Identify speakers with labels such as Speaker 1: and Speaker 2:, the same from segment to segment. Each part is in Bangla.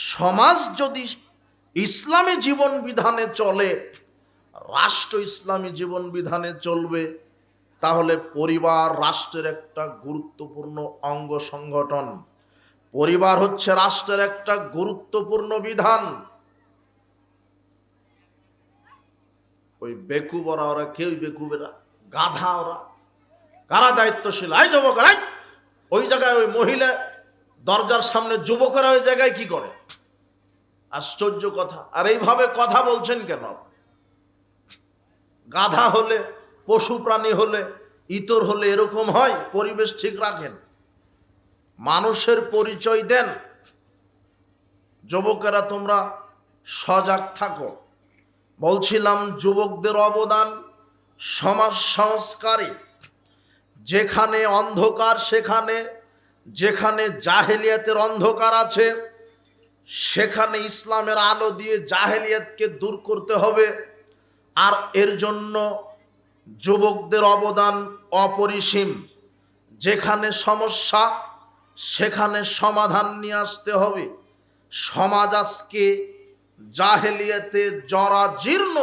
Speaker 1: সমাজ যদি ইসলামী জীবন বিধানে চলে, রাষ্ট্র ইসলামী জীবন বিধানে চলবে, তাহলে পরিবার রাষ্ট্রের একটা গুরুত্বপূর্ণ অঙ্গ সংগঠন। পরিবার হচ্ছে রাষ্ট্রের একটা গুরুত্বপূর্ণ বিধান। ওই বেকুবরা, ওরা কেউ বেকুবেরা, গাধা ওরা, কারা দায়িত্বশীল? আই যুবকরা, ওই জায়গায় ওই মহিলা দরজার সামনে, যুবকরা ওই জায়গায় কি করে? আশ্চর্য কথা। আর এইভাবে কথা বলছেন কেন? গাধা হলে, পশু প্রাণী হলে, ইতর হলে এরকম হয়? পরিবেশ ঠিক রাখেন, মানুষের পরিচয় দেন। যুবকেরা তোমরা সজাগ থাকো। বলছিলাম যুবকদের অবদান সমাজ সংস্কারে। যেখানে অন্ধকার, যেখানে জাহেলিয়াতের অন্ধকার আছে, সেখানে ইসলামের আলো দিয়ে জাহেলিয়াতকে দূর করতে হবে। আর এর জন্য যুবকদের অবদান অপরিসীম। যেখানে সমস্যা, সেখানে সমাধান নিয়ে আসতে হবে। সমাজ আজকে জাহেলিয়াতে জরাজীর্ণ।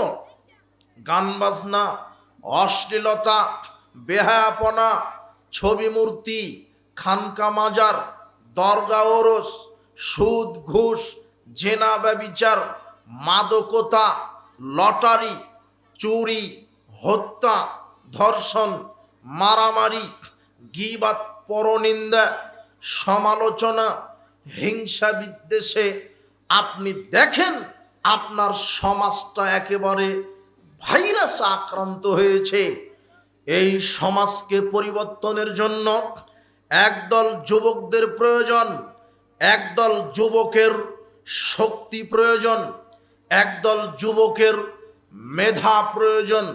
Speaker 1: গান বাজনা, অশ্লীলতা, বেহায়াপনা, ছবি মূর্তি, খানকা মাজার, দরগা ওরস, সুদ ঘুষ, জেনা ব্যভিচার, মাদকতা, লটারি, চুরি, হত্যা, ধর্ষণ, মারামারি, গীবাত, পরনিন্দা, সমালোচনা, হিংসা বিদ্বেষে আপনি দেখেন আপনার সমাজটা একেবারে ভাইরাসে আক্রান্ত হয়েছে। এই সমাজকে পরিবর্তনের জন্য একদল যুবকদের প্রয়োজন, একদল যুবকের শক্তি প্রয়োজন, একদল যুবকের মেধা প্রয়োজন,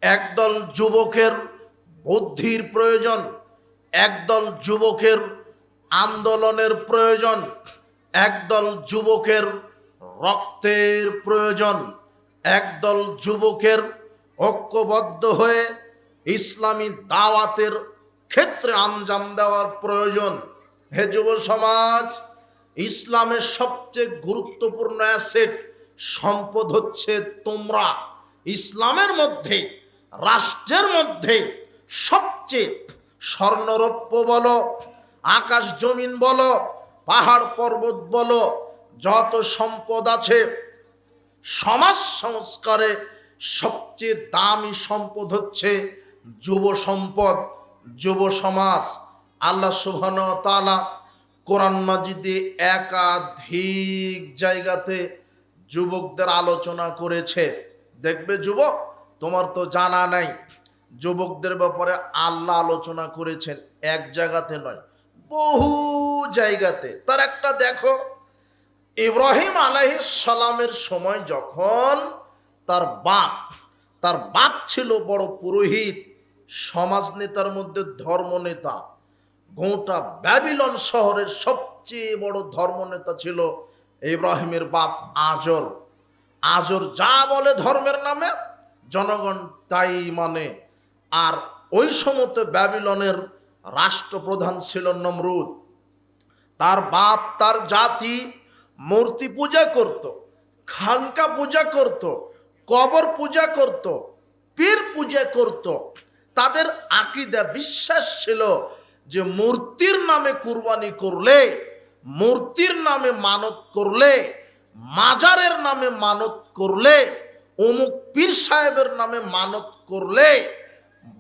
Speaker 1: একদল যুবকের বুদ্ধির প্রয়োজন, একদল যুবকের আন্দোলনের প্রয়োজন, একদল যুবকের রক্তের প্রয়োজন, একদল যুবকের ঐক্যবদ্ধ হয়ে ইসলামী দাওয়াতের ক্ষেত্রে আঞ্জাম দেওয়ার প্রয়োজন। হে যুব সমাজ, ইসলামের সবচেয়ে গুরুত্বপূর্ণ অ্যাসেট, সম্পদ হচ্ছে তোমরা। ইসলামের মধ্যে, রাষ্ট্রের মধ্যে সবচেয়ে স্বর্ণরৌপ্য বলো, আকাশ জমিন বলো, পাহাড় পর্বত বলো, যত সম্পদ আছে, সমাজ সংস্কারে সবচেয়ে দামি সম্পদ হচ্ছে যুব সম্পদ, যুব সমাজ। আল্লাহ সুবহানাহু ওয়া তাআলা কোরআন মাজিদে একাধিক জায়গাতে যুবকদের আলোচনা করেছে। দেখবে যুবক, তোমার তো জানা নাই, যুবকদের ব্যাপারে আল্লাহ আলোচনা করেছেন এক জায়গাতে নয়, বহু জায়গাতে। তার একটা দেখো, ইব্রাহিম আলাইহিস সালামের সময় যখন তার বাপ ছিল বড় পুরোহিত, সমাজ নেতার মধ্যে ধর্ম নেতা। গোটা ব্যাবিলন শহরের সবচেয়ে বড় ধর্ম নেতা ছিল ইব্রাহিমের বাপ আজর। আজর যা বলে ধর্মের নামে, জনগণ তাই মানে। আর ওই সময়তে ব্যাবিলনের রাষ্ট্রপ্রধান ছিল নমরুদ। তার বাপ, তার জাতি মূর্তি পূজা করত, খানকা পূজা করত, কবর পূজা করত, পীর পূজা করত। তাদের আকীদা, বিশ্বাস ছিল যে মূর্তির নামে কুরবানি করলে, মূর্তির নামে মানত করলে, মাজারের নামে মানত করলে, অমুক পীর সাহেবের নামে মানত করলে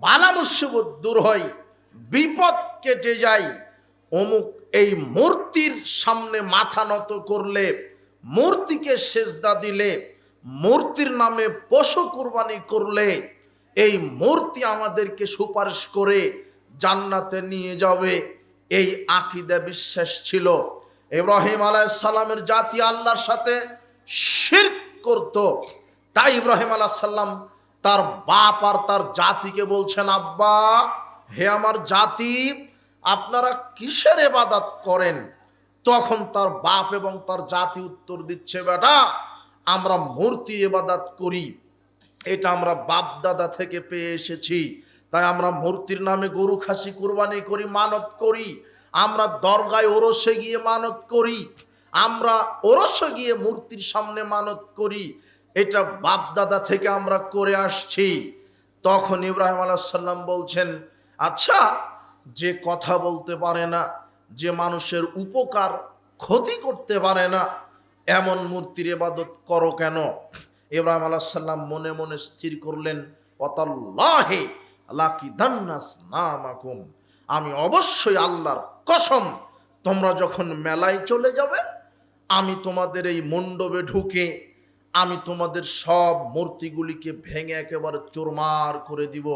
Speaker 1: বালা মুসিবত দূর হয়, বিপদ কেটে যায়। অমুক এই মূর্তির সামনে মাথা নত করলে, মূর্তিকে সেজদা দিলে, মূর্তির নামে পশু কুরবানি করলে, এই মূর্তি আমাদেরকে সুপারিশ করে জান্নাতে নিয়ে যাবে। এই আকীদা বিশ্বাস ছিল। ইব্রাহিম আলাইহিস সালামের জাতি আল্লাহর সাথে শিরক করত। তাই ইব্রাহিম আলাইহিস সালাম তার বাপ আর তার জাতিকে বলছেন, আব্বা, হে আমার জাতি, আপনারা কিসের ইবাদত করেন? তখন তার বাপ এবং তার জাতি উত্তর দিচ্ছে, বেটা, আমরা মূর্তির ইবাদত করি, এটা আমরা বাপ দাদা থেকে পেয়ে এসেছি। তাই আমরা মূর্তির নামে গরু খাসি কুরবানি করি, মানত করি। আমরা দরগায় ওরসে গিয়ে মানত করি। আমরা ওরসে গিয়ে মূর্তির সামনে মানত করি, এটা বাপদাদা থেকে আমরা করে আসছি। তখন ইব্রাহিম আলাইহিস সালাম বলছেন, আচ্ছা, যে কথা বলতে পারে না, যে মানুষের উপকার ক্ষতি করতে পারে না, এমন মূর্তির ইবাদত করো কেন? ইব্রাহিম আলাইহিস সালাম মনে মনে স্থির করলেন, ওয়াতাল্লাহি লাকিদান্নাস নামাকুম, আমি অবশ্যই আল্লাহর কসম, তোমরা যখন মেলায় চলে যাবে, আমি তোমাদের এই মণ্ডপে ঢুকে আমি তোমাদের সব মূর্তিগুলিকে ভেঙে একেবারে চুরমার করে দিব।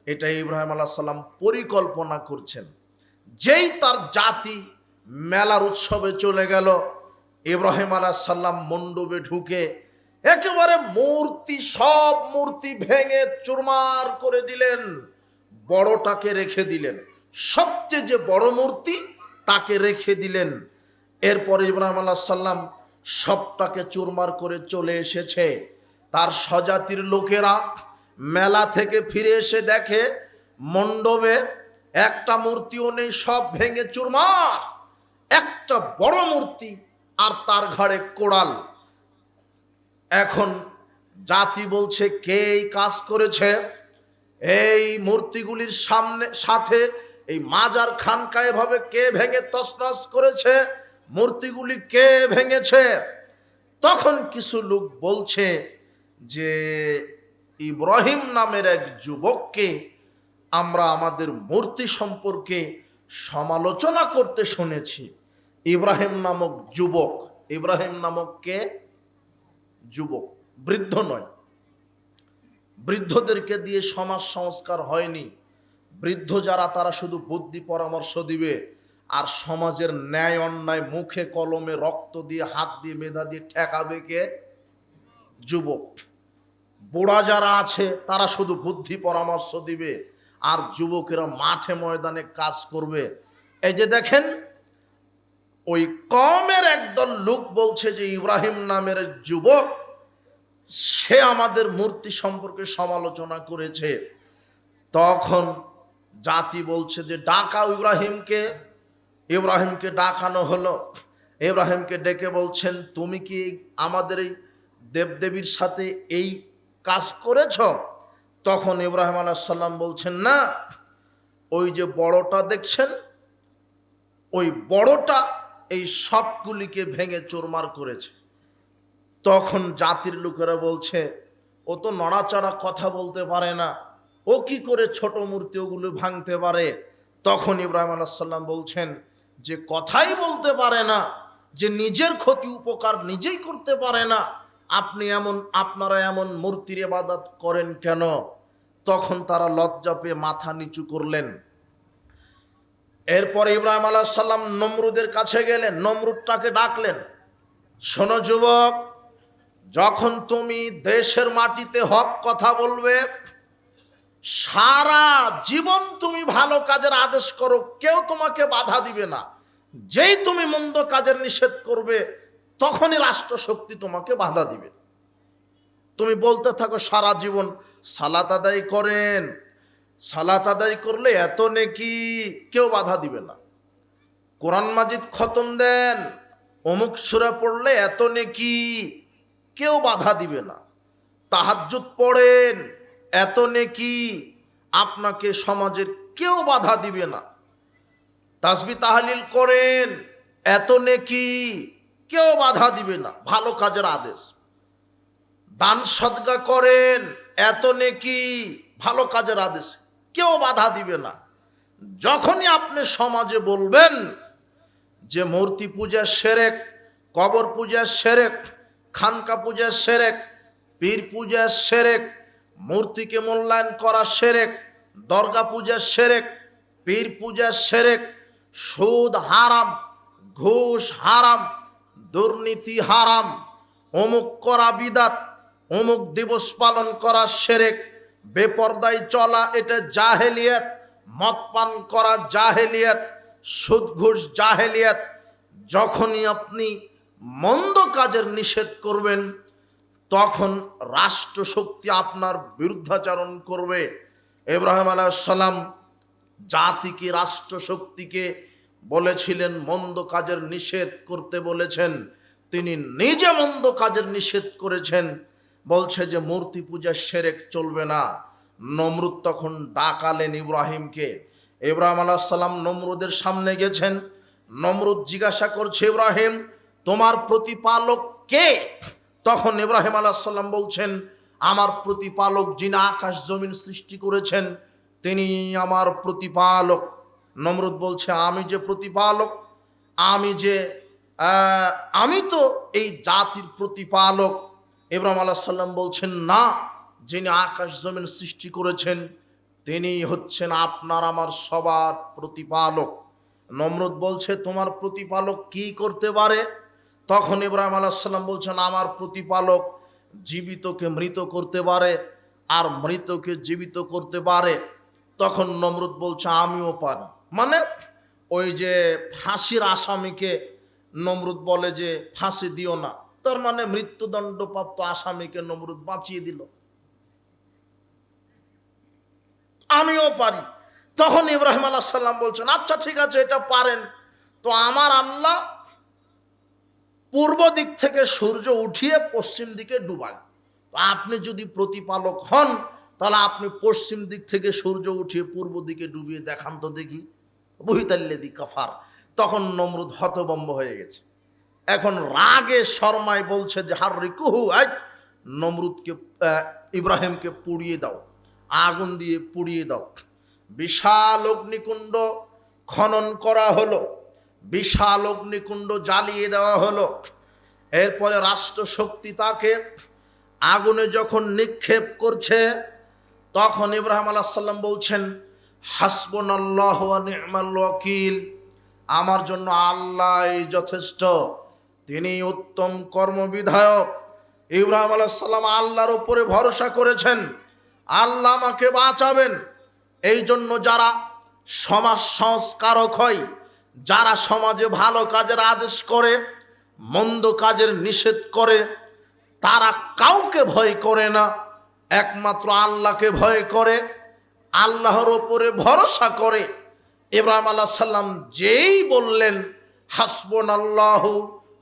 Speaker 1: এটা ইব্রাহিম আলাইহিস সালাম পরিকল্পনা করছেন। যেই তার জাতি মেলার উৎসবে চলে গেল, ইব্রাহিম আলাইহিস সালাম মণ্ডপে ঢুকে একেবারে সব মূর্তি ভেঙে চুরমার করে দিলেন, বড়টাকে রেখে দিলেন, সবচেয়ে যে বড় মূর্তি তাকে রেখে দিলেন। এরপরে ইব্রাহিম আলাইহিস সালাম সবটাকে চুরমার করে চলে এসেছে। তার স্বজাতির লোকেরা মেলা থেকে ফিরে এসে দেখে মণ্ডপে একটা মূর্তিও নেই, সব ভেঙে চুরমার, একটা বড় মূর্তি আর তার ঘাড়ে কোড়াল। এখন জাতি বলছে, কে এই কাজ করেছে? এই মূর্তিগুলির সাথে এই মাজার খানকা এভাবে কে ভেঙে তছনছ করেছে? মূর্তিগুলি কে ভেঙেছে? তখন কিছু লোক বলছে যে ইব্রাহিম নামের এক যুবককে আমরা আমাদের মূর্তি সম্পর্কে সমালোচনা করতে শুনেছি। ইব্রাহিম নামক যুবক, ইব্রাহিম নামক কে? যুবক, বৃদ্ধ নয়। বৃদ্ধদেরকে দিয়ে সমাজ সংস্কার হয়নি। বৃদ্ধ যারা, তারা শুধু বুদ্ধি পরামর্শ দিবে, আর সমাজের ন্যায় অন্যায় মুখে কলমে রক্ত দিয়ে হাত দিয়ে মেধা দিয়ে ঠেকাবে কে? যুবক। বুড়া যারা আছে তারা শুধু বুদ্ধি পরামর্শ দিবে, আর যুবকেরা মাঠে ময়দানে কাজ করবে। এই যে দেখেন, ওই কওমের একদল লোক বলছে যে ইব্রাহিম নামের যুবক, সে আমাদের মূর্তি সম্পর্কে সমালোচনা করেছে। তখন জাতি বলছে যে ডাকাও ইব্রাহিমকে। ইব্রাহিমকে ডাকানো হলো। ইব্রাহিমকে ডেকে বলছেন, তুমি কি আমাদের এই দেবদেবীর সাথে এই কাজ করেছ? তখন ইব্রাহিম আলাইহিস সালাম বলছেন, না, ওই যে বড়টা দেখছেন, ওই বড়টা এই সবগুলিকে ভেঙে চুরমার করেছে। তখন জাতির লোকেরা বলছে, ও তো নড়াচড়া কথা বলতে পারে না, ও কি করে ছোট মূর্তি ওগুলো ভাঙতে পারে? তখন ইব্রাহিম আলাইহিস সালাম বলছেন, যে কথাই বলতে পারে না, যে নিজের ক্ষতি উপকার নিজেই করতে পারে না, আপনারা এমন মূর্তির ইবাদত করেন কেন? তখন তারা লজ্জা পেয়ে মাথা নিচু করলেন। এরপর ইব্রাহিম আলাইহিস সালাম নমরুদের কাছে গেলেন, নমরুদটাকে ডাকলেন, শোনো যুবক, যখন তুমি দেশের মাটিতে হক কথা বলবে, সারা জীবন তুমি ভালো কাজের আদেশ করো, কেউ তোমাকে বাধা দিবে না। যেই তুমি মন্দ কাজের নিষেধ করবে, তখনই রাষ্ট্রশক্তি তোমাকে বাধা দিবে। তুমি বলতে থাকো সারা জীবন সালাত আদায় করেন, সালাত আদায় করলে এত নেকি, কেউ বাধা দিবে না। কোরআন মাজিদ খতম দেন, অমুক সূরা পড়লে এত নেকি, কেউ বাধা দিবে না। তাহাজ্জুদ পড়েন, এত নেকি, আপনাকে সমাজের কেউ বাধা দিবে না। তাসবিহ তাহলিল করেন, এত নেকি, কেউ বাধা দিবে না, ভালো কাজের আদেশ। দান সদকা করেন, এত নেকি, ভালো কাজের আদেশ, কেউ বাধা দিবে না। যখনই আপনি সমাজে বলবেন যে মূর্তি পূজা শিরক, কবর পূজা শিরক, খানকা পূজা শিরক, পীর পূজা শিরক, মূর্তিকে মূল্যায়ন করা শিরক, দরগা পূজা শিরক, পীর পূজা শিরক, সুদ হারাম, ঘুষ হারাম, দুর্নীতি হারাম, অমুক করা বিদাত, অমুক দিবস পালন করা শিরক, বেপরদায় চলা এটা জাহেলিয়াত, মদ পান করা জাহেলিয়াত, সুদ ঘুষ জাহেলিয়াত। যখনই আপনি মন্দ কাজের নিষেধ করবেন, তখন রাষ্ট্রশক্তি আপনার বিরুদ্ধাচরণ করবে। ইব্রাহিম আলাইহিস সালাম জাতিকে, রাষ্ট্রশক্তিকে বলেছিলেন মন্দ কাজের নিষেধ করতে বলেছেন, তিনি নিজে মন্দ কাজের নিষেধ করেছেন। বলছে যে মূর্তি পূজা শিরক চলবে না। নমরুদ তখন ডাকালেন ইব্রাহিমকে। ইব্রাহিম আলাইহিস সালাম নমরুদের সামনে গেছেন। নমরুদ জিজ্ঞাসা করছে, ইব্রাহিম তোমার প্রতিপালক কে? তখন ইব্রাহিম আলাইহিস সালাম বলছেন, আমার প্রতিপালক যিনি আকাশ জমিন সৃষ্টি করেছেন তিনি আমার প্রতিপালক। নমরুদ বলছে, আমি যে প্রতিপালক, আমি তো এই জাতির প্রতিপালক। ইব্রাহিম আলাইহিস সালাম বলছেন, না, যিনি আকাশ জমিন সৃষ্টি করেছেন তিনি হচ্ছেন আপনার আমার সবার প্রতিপালক। নমরুদ বলছে, তোমার প্রতিপালক কি করতে পারে? তখন ইব্রাহিম আলাইহিস সালাম বলছেন, আমার প্রতিপালক জীবিতকে মৃত করতে পারে আর মৃতকে জীবিত করতে পারে। তখন নমরুদ বলছে, আমিও পারি। মানে ওই যে ফাঁসির আসামিকে নমরুদ বলে যে ফাঁসি দিও না, তার মানে মৃত্যুদণ্ডপ্রাপ্ত আসামিকে নমরুদ বাঁচিয়ে দিল, আমিও পারি। তখন ইব্রাহিম আলাইহিস সালাম বলছেন, আচ্ছা ঠিক আছে, এটা পারেন তো আমার আল্লাহ পূর্ব দিক থেকে সূর্য উঠিয়ে পশ্চিম দিকে ডুবায়। আপনি যদি প্রতিপালক হন তাহলে আপনি পশ্চিম দিক থেকে সূর্য উঠিয়ে পূর্ব দিকে ডুবিয়ে দেখান তো দেখি। বুহিতাল্লাযী কাফার। তখন নমরুদ হতভম্ব হয়ে গেছে। এখন রাগে শর্মায় বলছে যে হাররিকুহু, আই নমরুদকে ইব্রাহিমকে পুড়িয়ে দাও, আগুন দিয়ে পুড়িয়ে দাও। বিশাল অগ্নিকুণ্ড খনন করা হলো, বিশাল অগ্নিকুণ্ড জ্বালিয়ে দেওয়া হলো। এরপরে রাষ্ট্রশক্তি তাকে আগুনে যখন নিক্ষেপ করছে তখন ইব্রাহিম আলাইহিস সালাম বলছেন, হাসবুনাল্লাহু ওয়া নি'মাল ওয়াকিল, আমার জন্য আল্লাহই যথেষ্ট, তিনি উত্তম কর্মবিধায়ক। ইব্রাহিম আলাইহিস সালাম আল্লাহর উপরে ভরসা করেছেন, আল্লাহ আমাকে বাঁচাবেন। এই জন্য যারা সমাজ সংস্কারক হয়, যারা সমাজে ভালো কাজের আদেশ করে মন্দ কাজের নিষেধ করে, তারা কাউকে ভয় করে না, একমাত্র আল্লাহকে ভয় করে, আল্লাহর উপরে ভরসা করে। ইব্রাহিম আলাইহিস সালাম যেই বললেন হাসবুনাল্লাহু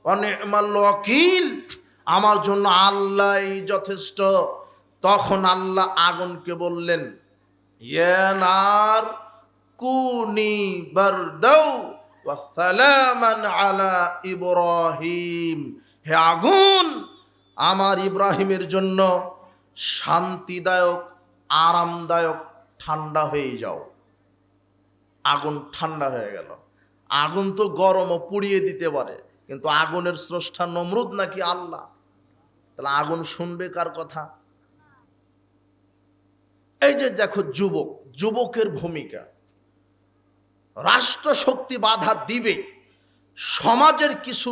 Speaker 1: ওয়া নি'মাল ওয়াকিল, আমার জন্য আল্লাহই যথেষ্ট, তখন আল্লাহ আগুনকে বললেন, ইয়া নার কুনি বারদাও ওয়া সালামান আলা ইব্রাহিম, হে আগুন আমার ইব্রাহিমের জন্য শান্তিদায়ক আরামদায়ক ঠান্ডা হয়ে যাও। আগুন ঠান্ডা হয়ে গেল। আগুন তো গরমও পুড়িয়ে দিতে পারে, কিন্তু আগুনের স্রষ্টা নমরুদ নাকি আল্লাহ? তাহলে আগুন শুনবে কার কথা? এই যে দেখো যুবকের ভূমিকা, রাষ্ট্রশক্তি বাধা দিবে, সমাজের কিছু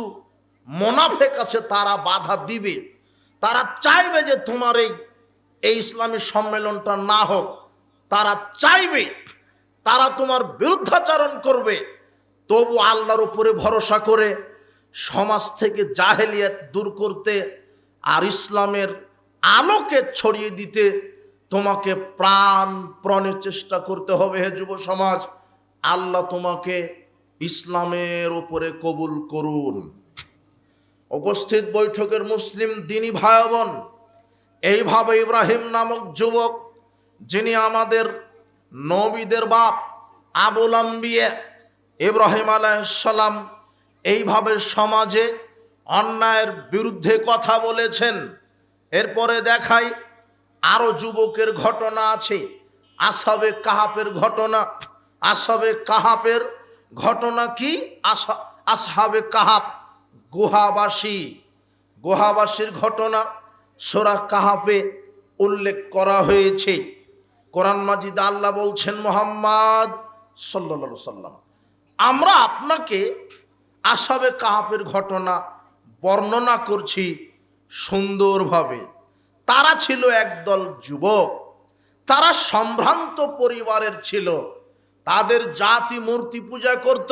Speaker 1: মোনাফেক আছে তারা বাধা দিবে, তারা চাইবে যে তোমার এই ইসলামী সম্মেলনটা না হোক, তারা চাইবে, তারা তোমার বিরুদ্ধাচরণ করবে। তবু আল্লাহর উপরে ভরসা করে সমাজ থেকে জাহেলিয়াত দূর করতে আর ইসলামের আলোকে ছড়িয়ে দিতে তোমাকে প্রাণপণে চেষ্টা করতে হবে। হে যুব সমাজ, আল্লাহ তোমাকে ইসলামের উপরে কবুল করুন। উপস্থিত বৈঠকের মুসলিম দিনী ভাই বোন, এইভাবে ইব্রাহিম নামক যুবক, যিনি আমাদের নবীদের বাপ আবুল আম্বিয়া ইব্রাহিম আলাইহিস সালাম, এইভাবে সমাজে অন্যায়ের বিরুদ্ধে কথা বলেছেন। এরপরে দেখাই আরো যুবকের ঘটনা আছে, আসহাবে কাহাফের ঘটনা। আসহাবে কাহাফের ঘটনা কি? আসহাবে কাহাফ গুহাবাসীর ঘটনা সূরা কাহাফে উল্লেখ করা হয়েছে। কোরআন মাজিদ আল্লাহ বলছেন, মুহাম্মদ সাল্লাল্লাহু আলাইহি সাল্লাম, আমরা আপনাকে আসহাবে কাহাফের ঘটনা বর্ণনা করছি সুন্দরভাবে। তারা ছিল একদল যুবক, তারা সম্ভ্রান্ত পরিবারের ছিল, তাদের জাতি মূর্তি পূজা করত,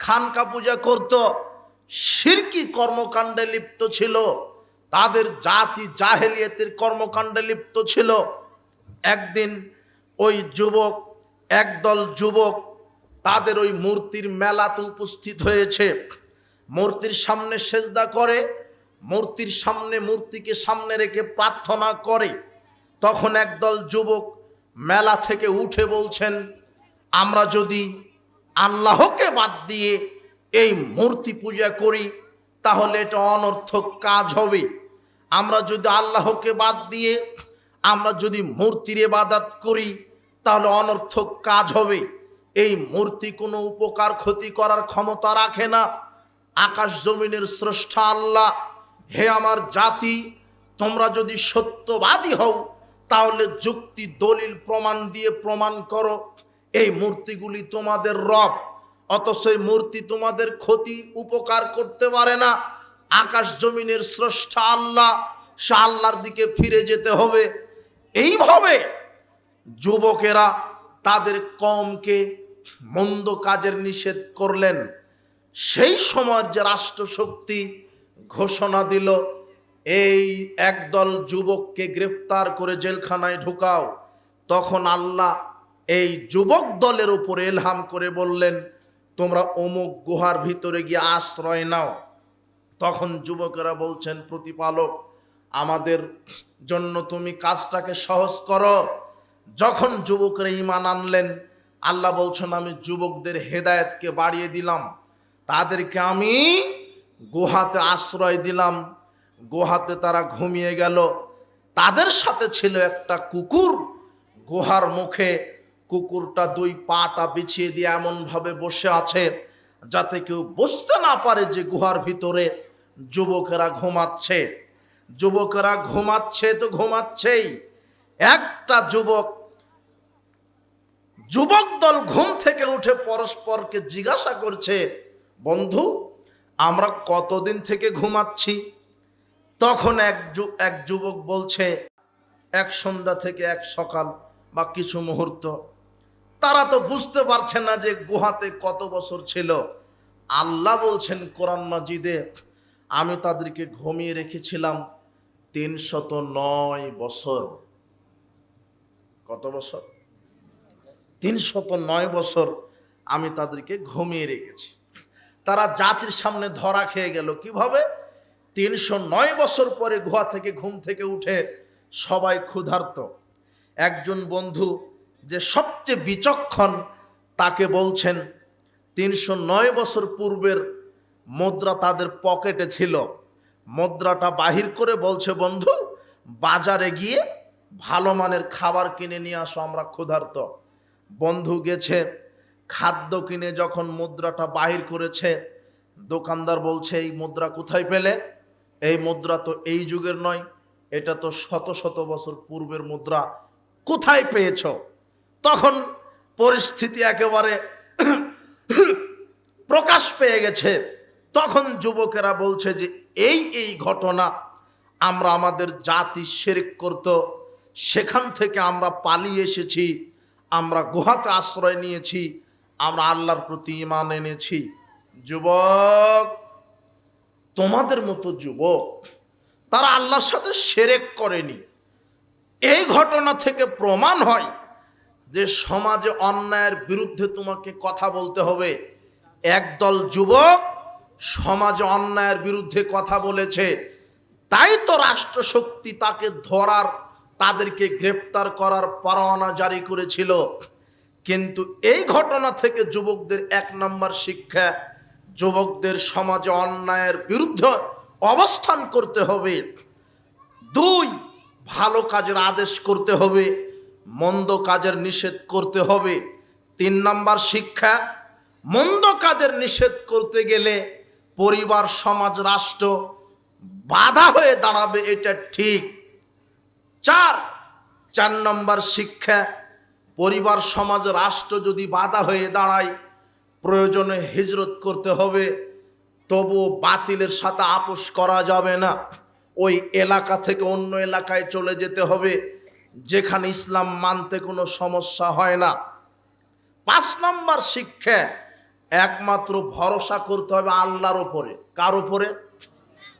Speaker 1: খানকা পূজা করত, শিরকি কর্মকাণ্ডে লিপ্ত ছিল, তাদের জাতি জাহেলিয়াতের কর্মকাণ্ডে লিপ্ত ছিল। একদিন ওই একদল যুবক তাদের ওই মূর্তির মেলাতে উপস্থিত হয়েছে, মূর্তির সামনে সেজদা করে, মূর্তির সামনে মূর্তিকে সামনে রেখে প্রার্থনা করে। তখন একদল যুবক মেলা থেকে উঠে বলছেন, আমরা যদি আল্লাহকে বাদ দিয়ে এই মূর্তি পূজা করি তাহলে এটা অনর্থক কাজ হবে। আমরা যদি আল্লাহকে বাদ দিয়ে আমরা যদি মূর্তির ইবাদত করি তাহলে অনর্থক কাজ হবে। এই মূর্তি কোনো উপকার ক্ষতি করার ক্ষমতা রাখে না। আকাশ জমিনের স্রষ্টা আল্লাহ, হে আমার জাতি, তোমরা যদি সত্যবাদী হও তাহলে যুক্তি দলিল প্রমাণ দিয়ে প্রমাণ করো এই মূর্তিগুলি তোমাদের রব, অথচ এই মূর্তি তোমাদের ক্ষতি উপকার করতে পারে না। আকাশ জমিনের স্রষ্টা আল্লাহ, সে আল্লাহর দিকে ফিরে যেতে হবে। এইভাবে যুবকেরা তাদের কওমকে মন্দ কাজের নিষেধ করলেন। সেই সময়ের যে রাষ্ট্রশক্তি ঘোষণা দিল, এই একদল যুবককে গ্রেফতার করে জেলখানায় ঢুকাও। তখন আল্লাহ এই যুবক দলের উপর ইলহাম করে বললেন, তোমরা অমুক গুহার ভিতরে গিয়ে আশ্রয় নাও। তখন যুবকেরা বলছেন, প্রতিপালক, আমাদের জন্য তুমি কাজটাকে সহজ করো। যখন যুবকরা ঈমান আনলেন, আল্লাহ বলছেন, আমি যুবকদের হেদায়েতকে বাড়িয়ে দিলাম, তাদেরকে আমি গুহাতে আশ্রয় দিলাম। গুহাতে তারা ঘুমিয়ে গেল। তাদের সাথে ছিল একটা কুকুর। গুহার মুখে কুকুরটা দুই পাটা বিছিয়ে দিয়ে এমনভাবে বসে আছে যাতে কেউ বুঝতে না পারে যে গুহার ভিতরে যুবকেরা ঘুমাচ্ছে। যুবকেরা ঘুমাচ্ছে তো ঘুমাচ্ছেই। একটা যুবক দল ঘুম থেকে উঠে পরস্পরকে জিজ্ঞাসা করছে, বন্ধু, আমরা কতদিন থেকে ঘুমাচ্ছি? তখন এক যুবক বলছে, এক সন্ধ্যা থেকে এক সকাল বা কিছু মুহূর্ত। তারা তো বুঝতে পারছে না যে গুহাতে কত বছর ছিল। আল্লাহ বলছেন কোরআন মাজিদে, আমি তাদেরকে ঘুমিয়ে রেখেছিলাম 309 বছর। কত বছর? 309 বছর আমি তাদেরকে ঘুমিয়ে রেখেছি। তারা জাতির সামনে ধরা খেয়ে গেল। কিভাবে? 309 বছর পরে গুহা থেকে ঘুম থেকে উঠে সবাই ক্ষুধার্ত। একজন বন্ধু যে সবচেয়ে বিচক্ষণ তাকে বলছেন, 309 বছর পূর্বের মুদ্রা তাদের পকেটে ছিল। মুদ্রাটা বাহির করে বলছে, বন্ধু, বাজারে গিয়ে ভালো মানের খাবার কিনে নিয়ে আসো, আমরা ক্ষুধার্ত। বন্ধু গেছে, খাদ্য কিনে যখন মুদ্রাটা বাহির করেছে, দোকানদার বলছে, এই মুদ্রা কোথায় পেলে? এই মুদ্রা তো এই যুগের নয়, এটা তো শত শত বছর পূর্বের মুদ্রা, কোথায় পেয়েছ? তখন পরিস্থিতি একেবারে প্রকাশ পেয়ে গেছে। তখন যুবকেরা বলছে যে এই ঘটনা, আমরা আমাদের জাতি শিরক করত, সেখান থেকে আমরা পালিয়ে এসেছি, আমরা গুহাতে আশ্রয় নিয়েছি, আমরা আল্লাহর প্রতি ঈমান এনেছি। যুবক, তোমাদের মতো যুবক, তারা আল্লাহর সাথে শিরক করেনি। এই ঘটনা থেকে প্রমাণ হয় যে সমাজে অন্যায়ের বিরুদ্ধে তোমাকে কথা বলতে হবে। একদল যুবক সমাজে অন্যায়ের বিরুদ্ধে কথা বলেছে, তাই তো রাষ্ট্রশক্তি তাকে ধরার, তাদেরকে গ্রেফতার করার পরোয়ানা জারি করেছিল। কিন্তু এই ঘটনা থেকে যুবকদের 1 নম্বর শিক্ষা, যুবকদের সমাজে অন্যায়ের বিরুদ্ধে অবস্থান করতে হবে। 2, ভালো কাজের আদেশ করতে হবে, মন্দ কাজের নিষেধ করতে হবে। 3 নম্বর শিক্ষা, মন্দ কাজের নিষেধ করতে গেলে পরিবার, সমাজ, রাষ্ট্র বাধা হয়ে দাঁড়াবে, এটা ঠিক। 4 নম্বর শিক্ষা, পরিবার, সমাজ, রাষ্ট্র যদি বাধা হয়ে দাঁড়ায়, প্রয়োজনে হিজরত করতে হবে, তবু বাতিলের সাথে আপোষ করা যাবে না। ওই এলাকা থেকে অন্য এলাকায় চলে যেতে হবে যেখানে ইসলাম মানতে কোনো সমস্যা হয় না। 5 নম্বর শিক্ষা, একমাত্র ভরসা করতে হবে আল্লাহর উপরে। কার উপরে?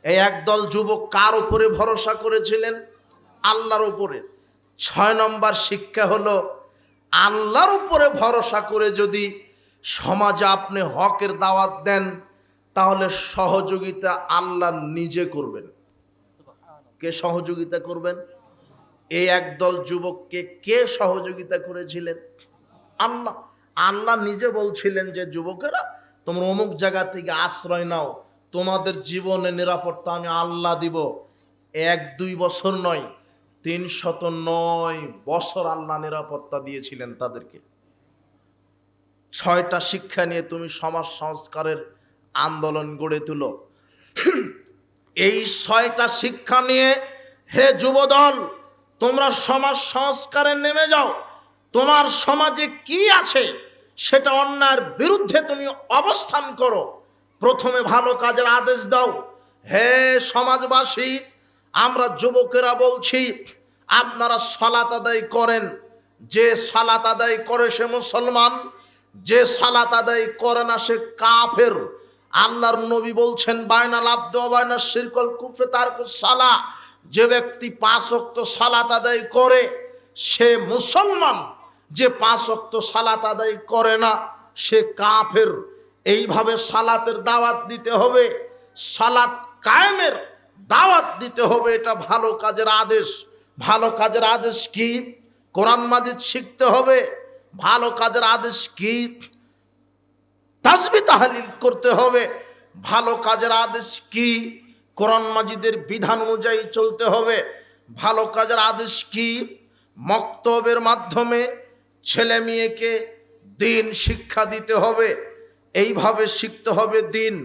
Speaker 1: এই একদল যুবক কার উপরে ভরসা করেছিলেন? আল্লাহর উপরে। 6 নম্বর শিক্ষা হলো, আল্লাহর উপরে ভরসা করে যদি সমাজে আপনি হকের দাওয়াত দেন, তাহলে সহযোগিতা আল্লাহ নিজে করবেন। কে সহযোগিতা করবেন? এই একদল যুবককে কে সহযোগিতা করেছিলেন? আল্লাহ। আল্লাহ নিজে বলছিলেন যে যুবকেরা তোমরা অমুক জায়গা থেকে আশ্রয় নাও, তোমাদের জীবনে নিরাপত্তা আমি আল্লাহ দিব। 1-2 বছর নয়, 309 বছর আল্লাহ নিরাপত্তা দিয়েছিলেন তাদেরকে। 6টা শিক্ষা নিয়ে তুমি সমাজ সংস্কারের আন্দোলন গড়ে তুলো। এই 6টা শিক্ষা নিয়ে হে যুবদল, তোমরা সমাজ সংস্কারে নেমে যাও। তোমার সমাজে কি আছে সেটা অন্যায়ের বিরুদ্ধে তুমি অবস্থান করো। প্রথমে ভালো কাজের আদেশ দাও। হে সমাজবাসী, আমরা যুবকেরা বলছি, আপনারা সালাত আদায় করেন। যে সালাত আদায় করে সে মুসলমান, যে সালাত আদায় করে না সে কাফের। আল্লাহর নবী বলছেন বাইনাল আবদু ওয়া বাইনাশ শিরকুল কুফর তারকুস সালাহ। যে ব্যক্তি 5 ওয়াক্ত সালাত আদায় করে সে মুসলমান, যে 5 ওয়াক্ত সালাত আদায় করে না সে কাফের। এইভাবে সালাতের দাওয়াত দিতে হবে, সালাত কায়েমের দাওয়াত দিতে হবে। এটা ভালো কাজের আদেশ। ভালো কাজের আদেশ কি? কোরআন মাজিদ শিখতে হবে। ভালো কাজের আদেশ কি? তাসবিহ তাহলিল করতে হবে। ভালো কাজের আদেশ কি? কোরআন মাজিদের বিধান অনুযায়ী চলতে হবে। ভালো কাজের আদেশ কি? মক্তবের মাধ্যমে ছেলে মেয়েকে দিন শিক্ষা দিতে হবে। এইভাবে শিখতে হবে দিন।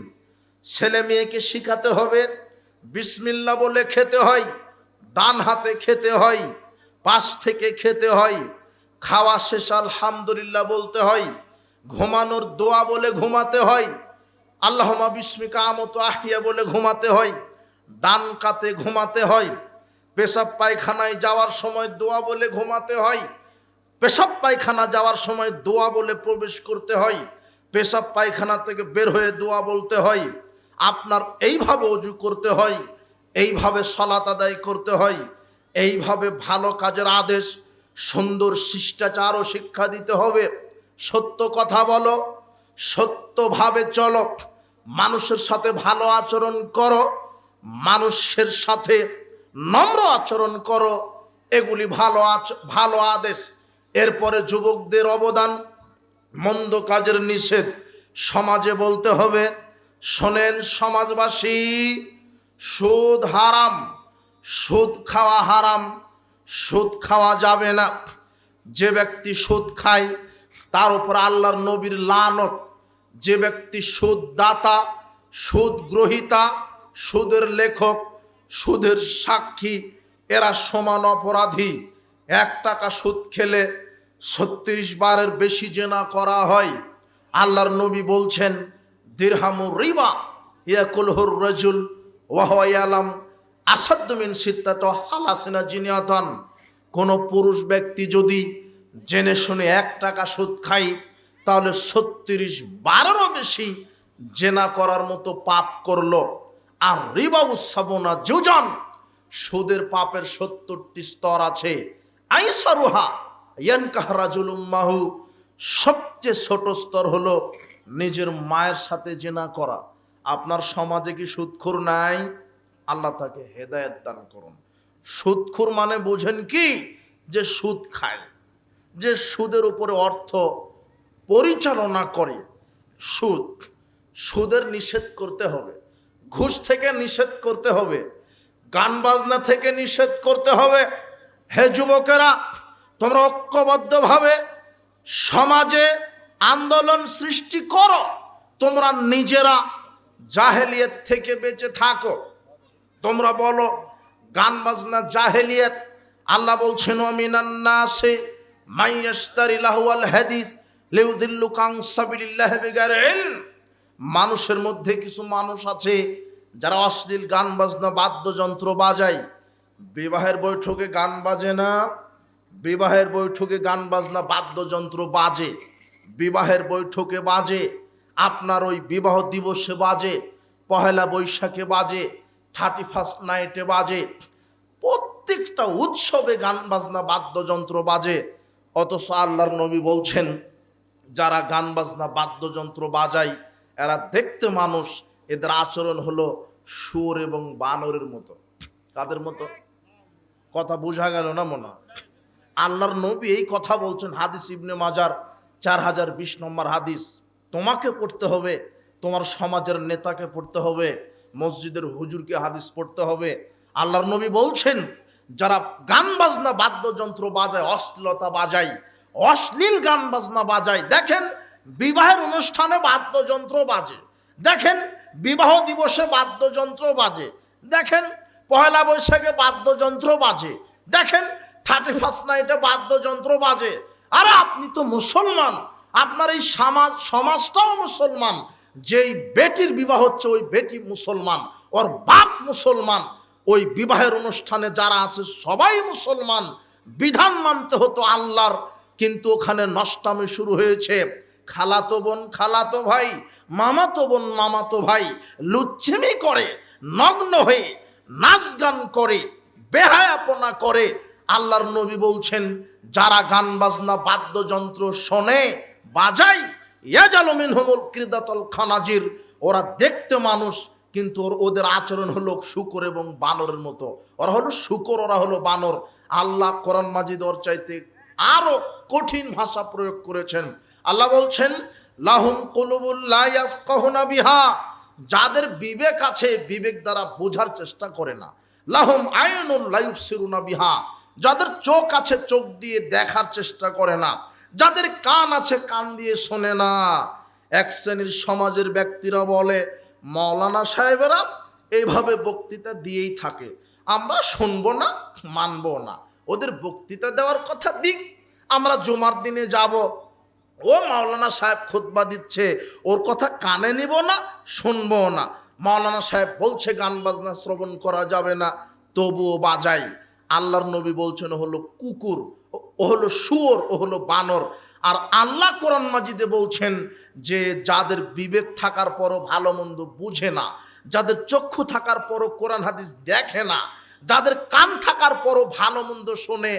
Speaker 1: ছেলে মেয়েকে শিখাতে হবে বিসমিল্লাহ বলে খেতে হয়, ডান হাতে খেতে হয়, পাশ থেকে খেতে হয়, খাওয়া শেষ আলহামদুলিল্লাহ বলতে হয়, ঘুমানোর দোয়া বলে ঘুমাতে হয়, আল্লাহুম্মা বিসমিকা আমুতু আহিয়া বলে ঘুমাতে হয়, ডান কাতে ঘুমাতে হয়, পেশাব পায়খানায় যাওয়ার সময় দোয়া বলে ঘুমাতে হয়, পেশাব পায়খানা যাওয়ার সময় দোয়া বলে প্রবেশ করতে হয়, পেশাব পায়খানা থেকে বের হয়ে দোয়া বলতে হয়। আপনার এইভাবে ওযু করতে হয়, এইভাবে সালাত আদায় করতে হয়, এইভাবে ভালো কাজের আদেশ, সুন্দর শিষ্টাচারও শিক্ষা দিতে হবে। সত্য কথা বলো, সত্যভাবে চলো, মানুষের সাথে ভালো আচরণ করো, মানুষের সাথে নম্র আচরণ করো। এগুলি ভালো আদেশ। এরপরে যুবকদের অবদান, মন্দ কাজের নিষেধ সমাজে বলতে হবে। শোনেন সমাজবাসী, সুদ হারাম, সুদ খাওয়া হারাম, সুদ খাওয়া যাবে না। যে ব্যক্তি সুদ খায় তার উপর আল্লাহর নবীর লানত। যে ব্যক্তি সুদ দাতা, সুদ গ্রহীতা, সুদের লেখক, সুদের সাক্ষী, এরা সমান অপরাধী। 1 টাকা সুদ খেলে 36 বারের বেশি জেনা করা হয়। আল্লাহর নবী বলছেন দিরহামুর রিবা ইয়াকুলহুর রাজুল ওয়া হুয়া ইয়ালাম আসাদ্দু মিন সিত্তাতি হালাসিনা জিনিয়াতান। কোন পুরুষ ব্যক্তি যদি জেনে শুনে 1 টাকা সুদ খায় তাহলে 36 বারেরও বেশি জেনা করার মতো পাপ করলো। আর রিবা উসাবনা জুজান, সুদের পাপের 70টি স্তর আছে। আইসারুহা ইয়ানকাহ রাজুলুম মাহু, সবচেয়ে ছোট স্তর হলো নিজের মায়ের সাথে জেনা করা। আপনার সমাজে কি সুদখোর নাই? আল্লাহ তাকে হেদায়েত দান করুন। সুদখোর মানে বোঝেন কি? যে সুদ খায়, যে সুদের উপরে অর্থ পরিচালনা করে। সুদের নিষেধ করতে হবে, ঘুষ থেকে নিষেধ করতে হবে, গান বাজনা থেকে নিষেধ করতে হবে। হে যুবকেরা, তোমরা ঐক্যবদ্ধভাবে সমাজে আন্দোলন সৃষ্টি করো। তোমরা নিজেরা জাহেলিয়ত থেকে বেঁচে থাকো। তোমরা বলো গান বাজনা জাহেলিয়ত। আল্লাহ বলছেন ওয়ামিনান নাসি মাইয়াশতারি লাহওয়াল হাদিস লিউযিল্লু আন সাবিলিল্লাহি বিগাইরি ইলম। মানুষের মধ্যে কিছু মানুষ আছে যারা অশ্লীল গান বাজনা বাদ্যযন্ত্র বাজায়। বিবাহের বৈঠকে গান বাজে না, বিবাহের বৈঠকে গান বাজনা বাদ্যযন্ত্র বাজে। বিবাহের বৈঠকে বাজে, আপনার ওই বিবাহ দিবসে বাজে, পহেলা বৈশাখে বাজে, 31st নাইটে বাজে, প্রত্যেকটা উৎসবে গান বাজনা বাদ্যযন্ত্র বাজে। অথচ আল্লাহর নবী বলছেন যারা গান বাজনা বাদ্যযন্ত্র বাজায় এরা দেখতে মানুষ, এদের আচরণ হলো শুয়োর এবং বানরের মতো। কাদের মতো? কথা বোঝা গেল না মনে হয়? আল্লাহর নবী এই কথা বলছেন, হাদিস ইবনে মাজার 4020 নম্বর হাদিস। তোমাকে পড়তে হবে, তোমার সমাজের নেতাকে পড়তে হবে, মসজিদের হুজুরকে হাদিস পড়তে হবে। আল্লাহর নবী বলছেন যারা গান বাজনা বাদ্যযন্ত্র বাজায়, অশ্লীলতা বাজায়, অশ্লীল গান বাজনা বাজায়, দেখেন বিবাহের অনুষ্ঠানে বাদ্যযন্ত্র বাজে, দেখেন বিবাহ দিবসে বাদ্যযন্ত্র বাজে, দেখেন পয়লা বৈশাখে বাদ্যযন্ত্র বাজে, দেখেন 31st নাইটে বাদ্যযন্ত্র বাজে। আরে আপনি তো মুসলমান, আপনার এই সমাজটাও মুসলমান, যেই বেটির বিবাহ হচ্ছে ওই বেটি মুসলমান, ওর বাপ মুসলমান, ওই বিবাহের অনুষ্ঠানে যারা আছে সবাই মুসলমান। বিধান মানতে হতো আল্লাহর, কিন্তু ওখানে নষ্টামি শুরু হয়েছে। খালাতো বোন খালাতো ভাই, মামাতো বোন মামাতো ভাই লুচ্ছিমি করে, নগ্ন হয়ে নাচ গান করে, বেহায়াপনা করে। আল্লাহর নবী বলছেন যারা গান বাজনা বাদ্যযন্ত্র শোনে বাজায়, ইয়াজালু মিনহুমুল কিরদাতুল খানাজির, ওরা দেখতে মানুষ কিন্তু ওদের আচরণ হলো শূকর এবং বানরের মতো। ওরা হলো শূকর, ওরা হলো বানর। আল্লাহ কোরআন মাজিদ ওর চাইতে আরো কঠিন ভাষা প্রয়োগ করেছেন। আল্লাহ বলছেন লাহুম কুলুবুল লা ইয়াফকাহুনা বিহা, যাদের বিবেক আছে বিবেক দ্বারা বোঝার চেষ্টা করে না। লাহুম আয়নুল লা ইউবসিরুনা বিহা, যাদের চোখ আছে চোখ দিয়ে দেখার চেষ্টা করে না, যাদের কান আছে কান দিয়ে শোনে না। এক শ্রেণীর সমাজের ব্যক্তিরা বলে মাওলানা সাহেবেরা এইভাবে বক্তৃতা দিয়েই থাকে, আমরা শুনবো না মানবো না, ওদের বক্তৃতা দেওয়ার কথা দিক, আমরা জুমার দিনে যাব, ও মাওলানা সাহেব খুতবা দিচ্ছে, ওর কথা কানে নিব না শুনবো না। মাওলানা সাহেব বলছে গান বাজনা শ্রবণ করা যাবে না, তবুও বাজাই। আল্লাহর নবী বলছেন ও হলো কুকুর, ও হলো শুয়োর, ও হলো বানর। আর আল্লাহ কোরআন মাজিদে বলছেন যে যাদের বিবেক থাকার পরও ভালো মন্দ বুঝে না, যাদের চক্ষু থাকার পরও কোরআন হাদিস দেখে না, যাদের কান থাকার পরও ভালো মন্দ শোনে,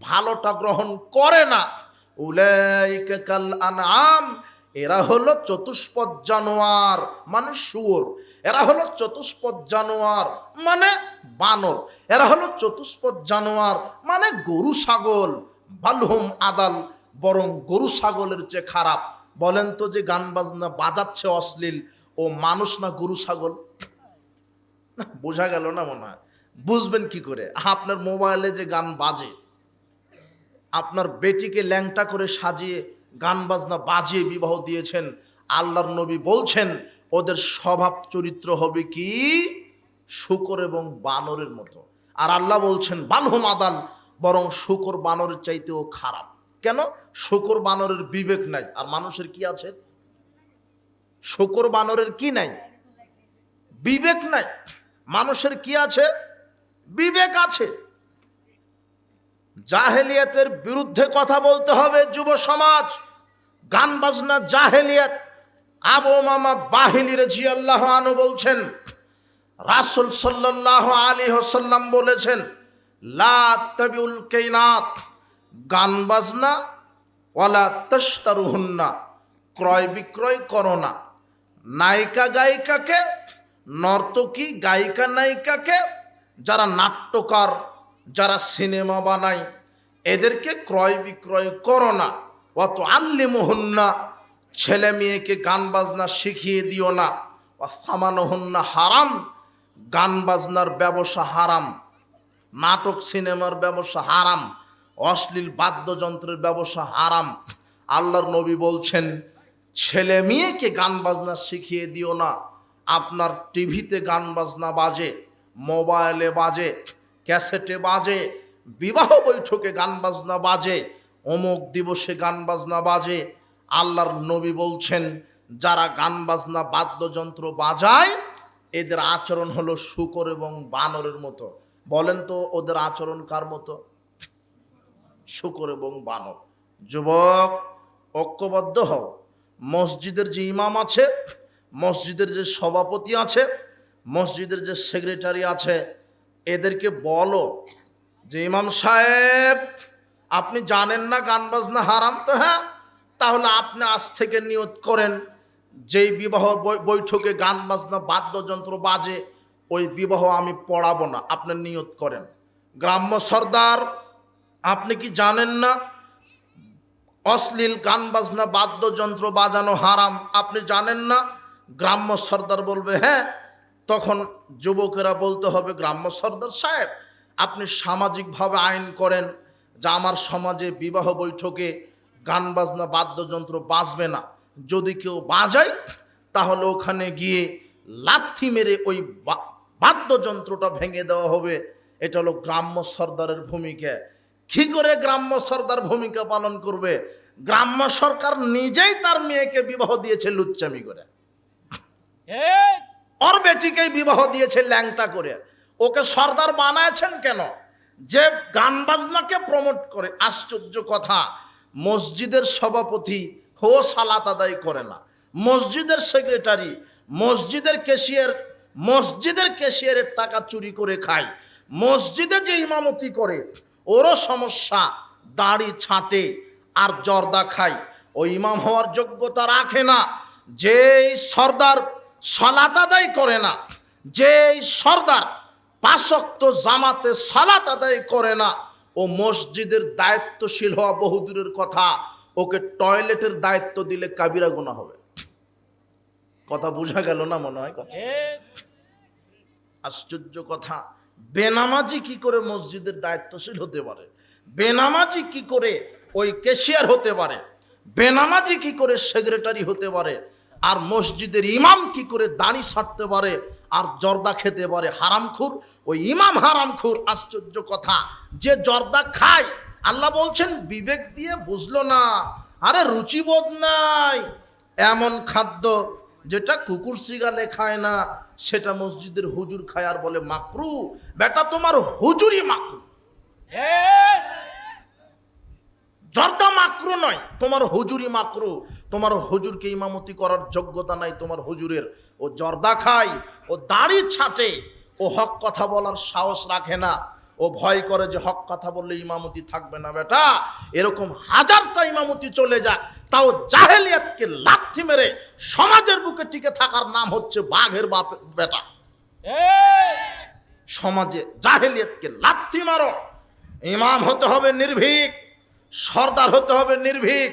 Speaker 1: ভালোটা গ্রহণ করে না, উলাইকা কাল আনআম, এরা হলো চতুষ্পদ জানোয়ার মানে শুয়োর, এরা হলো চতুষ্পদ জানোয়ার মানে বানর, এরা হলো চতুষ্পদ জানোয়ার মানে গরু ছাগল। বালহুম আদাল, বরং গরু ছাগলের চেয়ে খারাপ। বলেন তো যে গান বাজনা বাজাচ্ছে অশ্লীল, ও মানুষ না গরু ছাগল? বোঝা গেল না মনে হয়? বুঝবেন কি করে? আপনার মোবাইলে যে গান বাজে, আপনার বেটিকে ল্যাংটা করে সাজিয়ে গান বাজনা বাজিয়ে বিবাহ দিয়েছেন, আল্লাহর নবী বলছেন ওদের স্বভাব চরিত্র হবে কি শূকর এবং বানরের মতো। আর আল্লাহ বলছেন বালহুম আদাল, বরং শূকর বানরের চাইতেও খারাপ। কেন? শূকর বানরের বিবেক নাই, আর মানুষের কি আছে? শূকর বানরের কি নাই? বিবেক নাই। মানুষের কি আছে? বিবেক আছে। জাহেলিয়াতের বিরুদ্ধে কথা বলতে হবে যুব সমাজ। গান বাজনা জাহেলিয়াত। আবু মামা বাহিলি রাদিয়াল্লাহু আনহু বলছেন রাসূল সাল্লাল্লাহু আলাইহি ওয়াসাল্লাম বলেছেন লা তাবিউল কাইনাত, গান বাজনা ওয়ালা তাশতারুহুন্না, ক্রয় বিক্রয় করো না। নায়িকা গায়িকাকে, নর্তকী গায়িকা নায়িকাকে, যারা নাট্যকার, যারা সিনেমা বানায়, এদেরকে ক্রয় বিক্রয় করো না। অত আল্লিমুহুন্না, ছেলে মেয়েকে গান বাজনা শিখিয়ে দিও না। সামানুহুন্না হারাম, গান বাজনার ব্যবসা হারাম, নাটক সিনেমার ব্যবসা হারাম, অশ্লীল বাদ্যযন্ত্রের ব্যবসা হারাম। আল্লাহর নবী বলছেন ছেলে মেয়েকে গান বাজনা শিখিয়ে দিও না। আপনার টিভিতে গান বাজনা বাজে, মোবাইলে বাজে, ক্যাসেটে বাজে, বিবাহ বৈঠকে গান বাজনা বাজে, অমুক দিবসে গান বাজনা বাজে। আল্লাহর নবী বলছেন যারা গান বাজনা বাদ্যযন্ত্র বাজায় এদের আচরণ হলো শূকর এবং বানরের মতো। বলেন তো ওদের আচরণ কার মতো? শূকর এবং বানর। যুবক, ঐক্যবদ্ধ হও। মসজিদের যে ইমাম আছে, মসজিদের যে সভাপতি আছে, মসজিদের যে সেক্রেটারি আছে, এদেরকে বলো যে ইমাম সাহেব আপনি জানেন না গান বাজনা হারাম? তো হ্যাঁ, তাহলে আপনি আজ থেকে নিয়ত করেন, যেই বিবাহ বৈঠকে গান বাজনা বাদ্যযন্ত্র বাজে ওই বিবাহ আমি পড়াবো না। আপনি নিয়ত করেন। গ্রাম্য সর্দার, আপনি কি জানেন না অশ্লীল গান বাজনা বাদ্যযন্ত্র বাজানো হারাম? আপনি জানেন না? গ্রাম্য সর্দার বলবে হ্যাঁ। তখন যুবকেরা বলতে হবে, গ্রাম্য সর্দার সাহেব, আপনি সামাজিকভাবে আইন করেন যে আমার সমাজে বিবাহ বৈঠকে গান বাজনা বাদ্যযন্ত্র বাজবে না। যদি কেউ বাজায় তাহলে ওখানে গিয়ে লাথি মেরে ওই বাদ্যযন্ত্রটা ভেঙে দেওয়া হবে। এটা হলো গ্রাম্য সর্দারের ভূমিকা। কি করে গ্রাম্য সর্দার ভূমিকা পালন করবে? গ্রাম্য সরকার নিজেই তার মেয়েকে বিবাহ দিয়েছে লুচ্চামি করে, ওর বেটিকেই বিবাহ দিয়েছে ল্যাংটা করে। ওকে সর্দার বানায়ছেন কেন? যে গান বাজনাকে প্রমোট করে। আশ্চর্য কথা, মসজিদের সভাপতি হো সালাত আদায় করে না, মসজিদের সেক্রেটারি, মসজিদের ক্যাশিয়ারের টাকা চুরি করে খায়, মসজিদে যে ইমামতি করে ওরও সমস্যা, দাড়ি ছাঁটে আর জর্দা খায়, ও ইমাম হওয়ার যোগ্যতা রাখে না। যেই সর্দার সালাত আদায় করে না, যেই সর্দার 5 ওয়াক্ত জামাতে সালাত আদায় করে না, ও মসজিদের দায়িত্বশীল হওয়া বহুদূরের কথা, ওকে টয়লেটের দায়িত্ব দিলে কাবিরা গুনাহ হবে। কথা বোঝা গেল না মনে হয়? কথা আশ্চর্য কথা। বেনামাজি কি করে মসজিদের দায়িত্বশীল হতে পারে? বেনামাজি কি করে ওই ক্যাশিয়ার হতে পারে? বেনামাজি কি করে সেক্রেটারি হতে পারে? আর মসজিদের ইমাম কি করে দাড়ি ছাড়তে পারে আর জর্দা খেতে পারে? হারামখোর, ওই ইমাম হারামখোর। আশ্চর্য কথা, যে জর্দা খায় আল্লাহ বলছেন বিবেক দিয়ে বুঝলো না, আরে রুচিবোধ নাই। এমন খাদ্য যেটা কুকুর শিগালে খায় না সেটা মসজিদের হুজুর খায় আর বলে মাকরু। বেটা তোমার হুজুরই মাকরু, জর্দা মাকরু নয়, তোমার হুজুরই মাকরু। তোমার হুজুরকে ইমামতি করার যোগ্যতা নাই তোমার হুজুরের। ও জর্দা খায়, ও দাড়ি ছাটে, ও হক কথা বলার সাহস রাখে না, ও ভয় করে যে হক কথা বললে ইমামতি থাকবে না। বেটা এরকম হাজারটা ইমামতি চলে যাক, তাও জাহেলিয়াতকে লাথি মেরে সমাজের বুকে টিকে থাকার নাম হচ্ছে বাঘের বাপ। বেটা সমাজে জাহেলিয়াতকে লাথি মারো। ইমাম হতে হবে নির্ভীক, সর্দার হতে হবে নির্ভীক।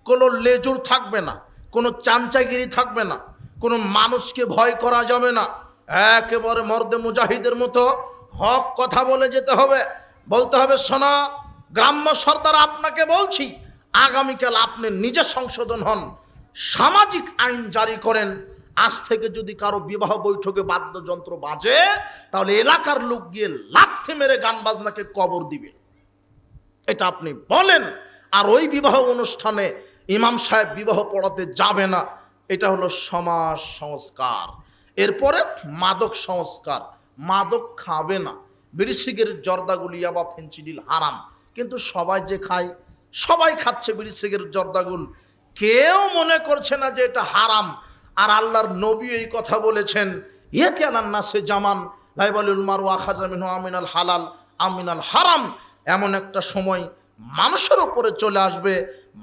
Speaker 1: কোনো লেজুর থাকবে না, কোনো চামচাগিরি থাকবে না, কোনো মানুষকে ভয় করা যাবে না। একেবারে মর্দে মুজাহিদের মতো হক কথা বলে যেতে হবে। বলতে হবে, শোনা গ্রাম্য সর্দার, আপনাকে বলছি আগামীকাল আপনি নিজে সংশোধন হন, সামাজিক আইন জারি করেন। আজ থেকে যদি কারো বিবাহ বৈঠকে বাদ্যযন্ত্র বাজে তাহলে এলাকার লোক গিয়ে লাথি মেরে গান বাজনাকে কবর দিবে, এটা আপনি বলেন। আর ওই বিবাহ অনুষ্ঠানে ইমাম সাহেব বিবাহ পড়াতে যাবে না। এটা হলো সমাজ সংস্কার। এরপরে মাদক সংস্কার, মাদক খাবে না। বিড়ি সিগারেট জর্দাগুল ইয়াবা ফেন্সিডিল হারাম, কিন্তু সবাই যে খায়, সবাই খাচ্ছে বিড়ি সিগারেট জর্দাগুল, কেউ মনে করছে না যে এটা হারাম। আর আল্লাহর নবী এই কথা বলেছেন, ইয়াতি আলান নাসে জামান লাইবালুল মারু আখাযা মিনহু আমিনাল হালাল আমিনাল হারাম। এমন একটা সময় মানুষের উপরে চলে আসবে,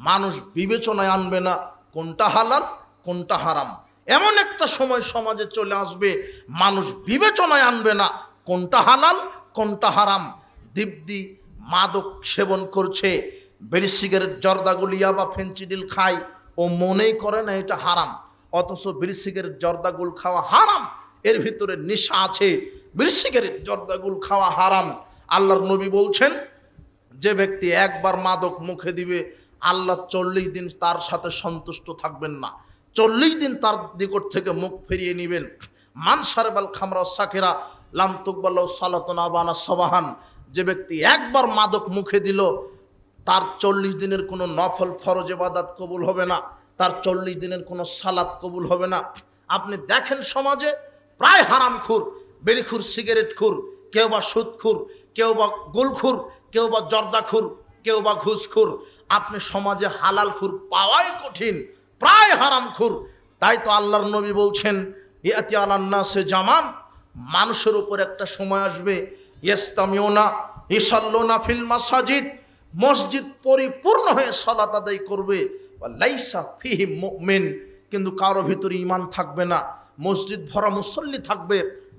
Speaker 1: মানুষ বিবেচনায় আনবে না কোনটা হালাল কোনটা হারাম। এমন একটা সময় সমাজে চলে আসবে, মানুষ বিবেচনায় আনবে না কোনটা হালাল কোনটা হারাম। দিব্যি মাদক সেবন করছে, বিড়ি সিগারেট জর্দাগুল ইয়াবা ফেন্সিডিল খায়, ও মনেই করে না এটা হারাম, অথচ বিড়ি সিগারেট জর্দাগুল খাওয়া হারাম। এর ভিতরে নেশা আছে, বিড়ি সিগারেট জর্দাগুল খাওয়া হারাম। আল্লাহর নবী বলছেন, যে ব্যক্তি একবার মাদক মুখে দিবে আল্লাহ 40 দিন তার সাথে সন্তুষ্ট থাকবেন না, 40 দিন তার নিকট থেকে মুখ ফিরিয়ে নেবেন। মান শারবাল খামরা সাকিরা লাম তুকবাল্লাহু সালাতুন আবানা সাবাহান। যে ব্যক্তি একবার মাদক মুখে দিল তার 40 দিনের কোনো নফল ফরজ ইবাদত কবুল হবে না, তার 40 দিনের কোনো সালাত কবুল হবে না। আপনি দেখেন সমাজে প্রায় হারামখোর, বিড়িখোর, সিগারেটখোর, কেউ বা সুদখোর, কেউ বা গুলখোর, কেউ বা জর্দাখোর, কেউ বা ঘুষখোর। আপনি সমাজে হালালখোর পাওয়াই কঠিন, প্রায় হারামখোর। তাই তো আল্লাহর নবী বলছেন, ইয়াতি আলান নাসে জামান, মানুষের উপর একটা সময় আসবে, ইস্তামিউনা ইসাল্লুনা ফিল মাসাজিদ, মসজিদ পরিপূর্ণ হয়ে সালাত আদায় করবে, ওয়া লাইসা ফিহি মুমিন, কিন্তু কারো ভিতরে ঈমান থাকবে না। মসজিদ ভরা মুসল্লি থাকবে,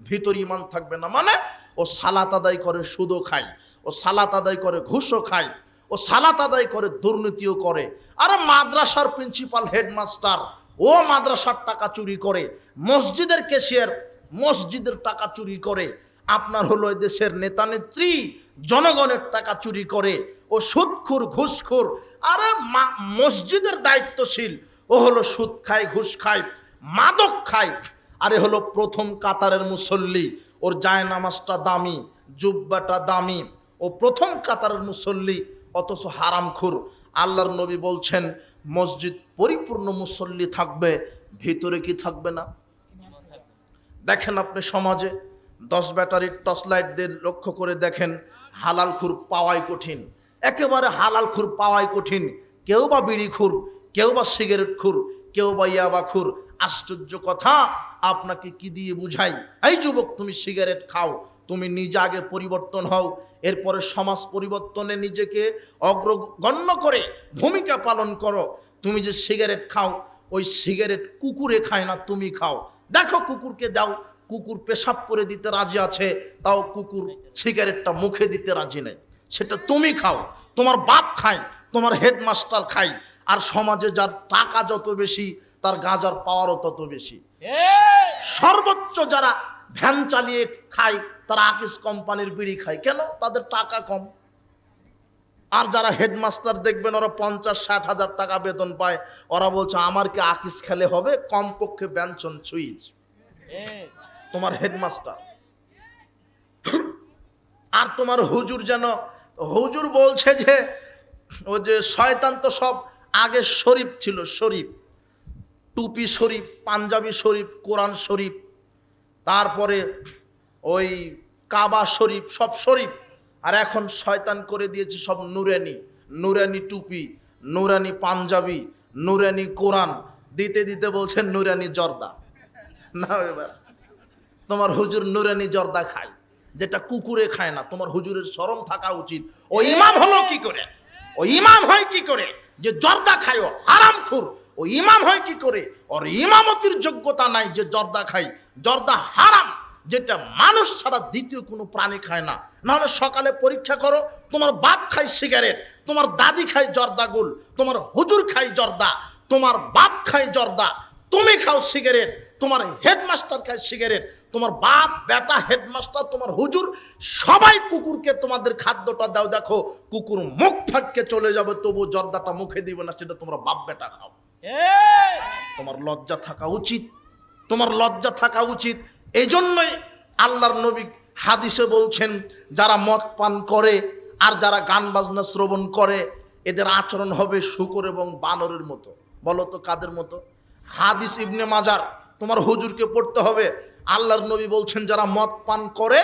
Speaker 1: ভিতরে ঈমান থাকবে না। মানে ও সালাত আদায় করে সুদও খায়, ও সালাত আদায় করে ঘুষও খায়, ও সালাত আদায় করে দুর্নীতিও করে। আরে মাদ্রাসার প্রিন্সিপাল হেডমাস্টার, ও মাদ্রাসার টাকা চুরি করে। মসজিদের ক্যাশিয়ার মসজিদের টাকা চুরি করে। আপনার হলো এই দেশের নেতা নেত্রী জনগণের টাকা চুরি করে, ও সুদখোর ঘুষখোর। আরে মসজিদের দায়িত্বশীল, ও হলো সুদ খায়, ঘুষ খায়, মাদক খায়। আরে হলো প্রথম কাতারের মুসল্লি, ওর জায়নামাজটা দামি, জুব্বাটা দামি, ও প্রথম কাতারের মুসল্লি, অথচ হারামখোর। আল্লাহর নবী বলছেন মসজিদ পরিপূর্ণ মুসল্লি থাকবে, ভিতরে কি থাকবে না? দেখেন আপনি সমাজে 10 ব্যাটারির টর্চ লাইট দিয়ে লক্ষ্য করে দেখেন, হালাল খুর পাওয়াই কঠিন, একেবারে হালাল খুর পাওয়াই কঠিন। কেউ বা বিড়ি খুর, কেউ বা সিগারেট খুর, কেউ বা ইয়াবা খুর। আশ্চর্য কথা, আপনাকে কি দিয়ে বুঝাই? এই যুবক, তুমি সিগারেট খাও, তুমি নিজে আগে পরিবর্তন হও, এরপরে সমাজ পরিবর্তনে নিজেকে অগ্রগণ্য করে ভূমিকা পালন করো। তুমি যে সিগারেট খাও, ওই সিগারেট কুকুরে খায় না, তুমি খাও। দেখো কুকুরকে দাও, কুকুর পেশাব করে দিতে রাজি আছে, তাও কুকুর সিগারেটটা মুখে দিতে রাজি নেই। সেটা তুমি খাও, তোমার বাপ খায়, তোমার হেডমাস্টার খায়। আর সমাজে যার টাকা যত বেশি, তার গাঁজার পাওয়ারও তত বেশি। সর্বোচ্চ যারা ভ্যান চালিয়ে খায়, তারা আকিস কোম্পানির বিড়ি খায়। কেন? তাদের টাকা কম। আর যারা হেডমাস্টার দেখবেন, ওরা 50-60 হাজার টাকা বেতন পায়, ওরা বলছে আমার কি আকিস খেলে হবে, কমপক্ষে ব্যঞ্জন সুইচ। তোমার হেডমাস্টার আর তোমার হুজুর, যেন হুজুর বলছে যে ও যে শয়তান তো সব আগে শরীফ ছিল, শরীফ, টুপি শরীফ, পাঞ্জাবি শরীফ, কোরআন শরীফ, তারপরে ওই কাবা শরীফ, সব শরীফ। আর এখন শয়তান করে দিয়েছে সব নুরানি, নুরানি টুপি, নুরানি পাঞ্জাবি, নুরানি কোরআন দিতে দিতে বলছেন নুরানি জর্দা। না, এবার তোমার হুজুর নুরানি জর্দা খায়, যেটা কুকুরে খায় না। তোমার হুজুরের শরম থাকা উচিত। ও ইমাম হলো কি করে? ও ইমাম হয় কি করে যে জর্দা খায়? ও হারামখোর। ও ইমাম হয় কি করে? ওর ইমামতির যোগ্যতা নাই যে জর্দা খায়। জর্দা হারাম, যেটা মানুষ ছাড়া দ্বিতীয় কোনো প্রাণী খায় না। নাহলে সকালে পরীক্ষা করো, তোমার বাপ খায় সিগারেট, তোমার দাদি খায় জর্দা গুল, তোমার হুজুর খায় জর্দা, তোমার বাপ খায় জর্দা, তুমি খাও সিগারেট, তোমার হেডমাস্টার খায় সিগারেট, তোমার বাপ, বেটা, হেডমাস্টার, তোমার হুজুর সবাই কুকুরকে তোমাদের খাদ্যটা দাও, দেখো কুকুর মুখ ফাটকে চলে যাবে, তবু জর্দাটা মুখে দিবে না, সেটা তোমরা বাপ বেটা খাও। তোমার লজ্জা থাকা উচিত, তোমার লজ্জা থাকা উচিত। এই জন্যই আল্লাহর নবী হাদিসে বলছেন, যারা মদ পান করে আর যারা গান বাজনা শ্রবণ করে, এদের আচরণ হবে শূকর এবং বানরের মতো। বলো তো কাদের মতো? হাদিস ইবনে মাজার, তোমার হুজুরকে পড়তে হবে। আল্লাহর নবী বলছেন, যারা মদ পান করে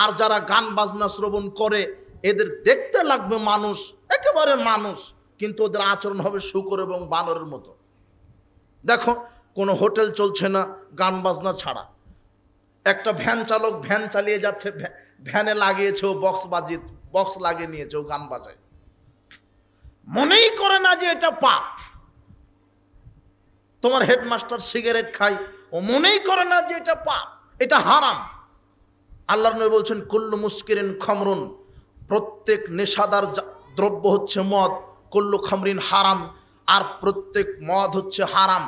Speaker 1: আর যারা গান বাজনা শ্রবণ করে, এদের দেখতে লাগবে মানুষ, একেবারে মানুষ, কিন্তু ওদের আচরণ হবে শূকর এবং বানরের মতো। দেখো, কোনো হোটেল চলছে না গান বাজনা ছাড়া। একটা ভ্যান চালক ভ্যান চালিয়ে যাচ্ছে, ভ্যানে লাগিয়েছে ও বক্স লাগিয়ে নিয়েছে, ও গান বাজায়, মনেই করে না যে এটা পাপ। তোমার হেডমাস্টার সিগারেট খায়, ও মনেই করে না যে এটা পাপ, এটা হারাম। আল্লাহর নবী বলছেন, কুল্লু মুস্কিরিন খামরুন, প্রত্যেক নেশাদার দ্রব্য হচ্ছে মদ, কুল্লু খামরিন হারাম, আর প্রত্যেক মদ হচ্ছে হারাম।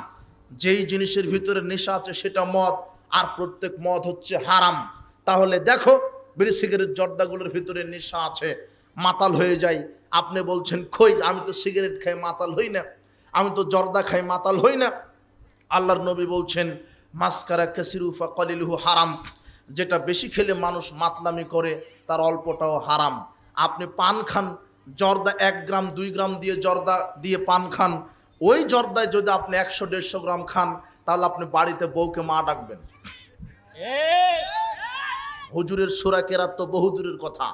Speaker 1: যেই জিনিসের ভিতরে নেশা আছে সেটা মদ, আর প্রত্যেক মদ হচ্ছে হারাম। তাহলে দেখো, বিড়ি সিগারেট জর্দাগুলোর ভিতরে নেশা আছে, মাতাল হয়ে যায়। আপনি বলছেন, কই, আমি তো সিগারেট খাই মাতাল হই না, আমি তো জর্দা খাই মাতাল হই না। আল্লাহর নবী বলছেন, মাসকারা কাসিরুফা কলিলুহু হারাম, যেটা বেশি খেলে মানুষ মাতলামি করে, তার অল্পটাও হারাম। আপনি পান খান, জর্দা 1 গ্রাম 2 গ্রাম দিয়ে জর্দা দিয়ে পান খান, ওই জর্দায় যদি আপনি 100-150 গ্রাম খান, তাহলে আপনি বাড়িতে বউকে মা ডাকবেন। হুজুরের সূরা কেরাত তো বহুদূরের কথা।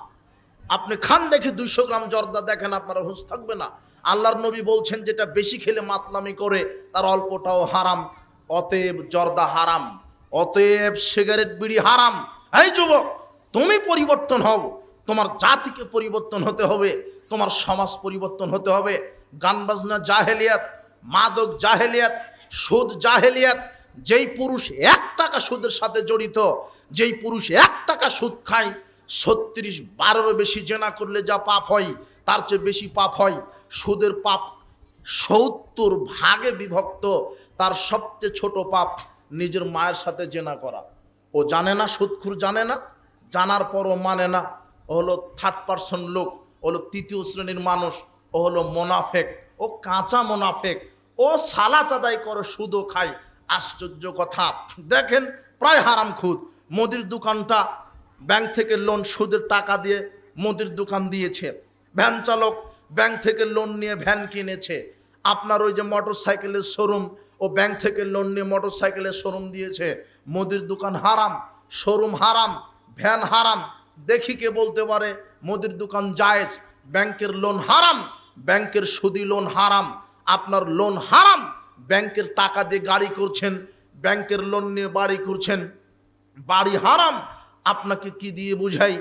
Speaker 1: আপনি খান দেখে 200 গ্রাম জর্দা, দেখেন আপনার হুঁশ থাকবে না। আল্লাহর নবী বলছেন, যেটা বেশি খেলে মাতলামি করে, তার অল্পটাও হারাম। অতএব জর্দা হারাম, অতএব সিগারেট বিড়ি হারাম। এই যুবক, তুমি পরিবর্তন হও, তোমার জাতিকে পরিবর্তন হতে হবে, তোমার সমাজ পরিবর্তন হতে হবে। গান বাজনা জাহেলিয়াত, মাদক জাহেলিয়াত, সুদ জাহেলিয়াত। যেই পুরুষ 1 টাকা সুদের সাথে জড়িত, যেই পুরুষ 1 টাকা সুদ খায়, 36-12 বেশি জেনা করলে যা পাপ হয় তার চেয়ে বেশি পাপ হয়। সুদের পাপ 70 ভাগে বিভক্ত। তার সবচেয়ে ছোট পাপ নিজের মায়ের সাথে জেনা করা। ও জানে না, সুদখোর জানে না, জানার পরও মানে না। ও হলো 3rd পারসন লোক, ও হলো 3য় শ্রেণীর মানুষ, ও হলো মোনাফেক, ও কাঁচা মোনাফেক। ও সালাত আদায় করে, সুদও খায়। আশ্চর্য কথা, দেখেন প্রায় হারাম খুদ। মুদির দোকানটা ব্যাংক থেকে লোন সুদের টাকা দিয়ে মুদির দোকান দিয়েছে। ভ্যান চালক ব্যাংক থেকে লোন নিয়ে ভ্যান কিনেছে। আপনার ওই যে মোটর সাইকেলের শোরুম, ও ব্যাংক থেকে লোন নিয়ে মোটর সাইকেলের শোরুম দিয়েছে। মুদির দোকান হারাম, শোরুম হারাম, ভ্যান হারাম। দেখি কে বলতে পারে মুদির দোকান জায়েজ, ব্যাংকের লোন হারাম, ব্যাংকের সুদি লোন হারাম। আপনার লোন হারাম, ব্যাংকের টাকা দিয়ে গাড়ি করছেন, ব্যাংকের লোন নিয়ে বাড়ি করছেন, বাড়ি হারাম। আপনাকে কি দিয়ে বুঝাই?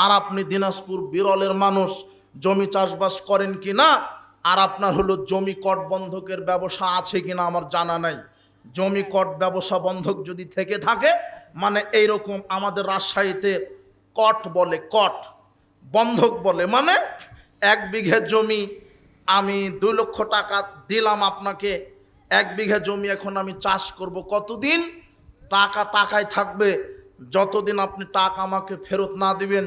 Speaker 1: আর আপনি দিনাজপুর বিরলের মানুষ, জমি চাষবাস করেন কি না? আর আপনার হলো জমি কট বন্ধকের ব্যবসা আছে কিনা আমার জানা নাই। জমি কট ব্যবসা বন্ধক যদি থেকে থাকে, মানে এইরকম আমাদের রাজশাহীতে কট বলে, কট বন্ধক বলে, মানে 1 বিঘে জমি আমি 2 লক্ষ টাকা দিলাম আপনাকে। 1 বিঘা জমি এখন আমি চাষ করব, কতদিন? টাকা টাকায় থাকবে। যতদিন আপনি টাকা আমাকে ফেরত না দিবেন,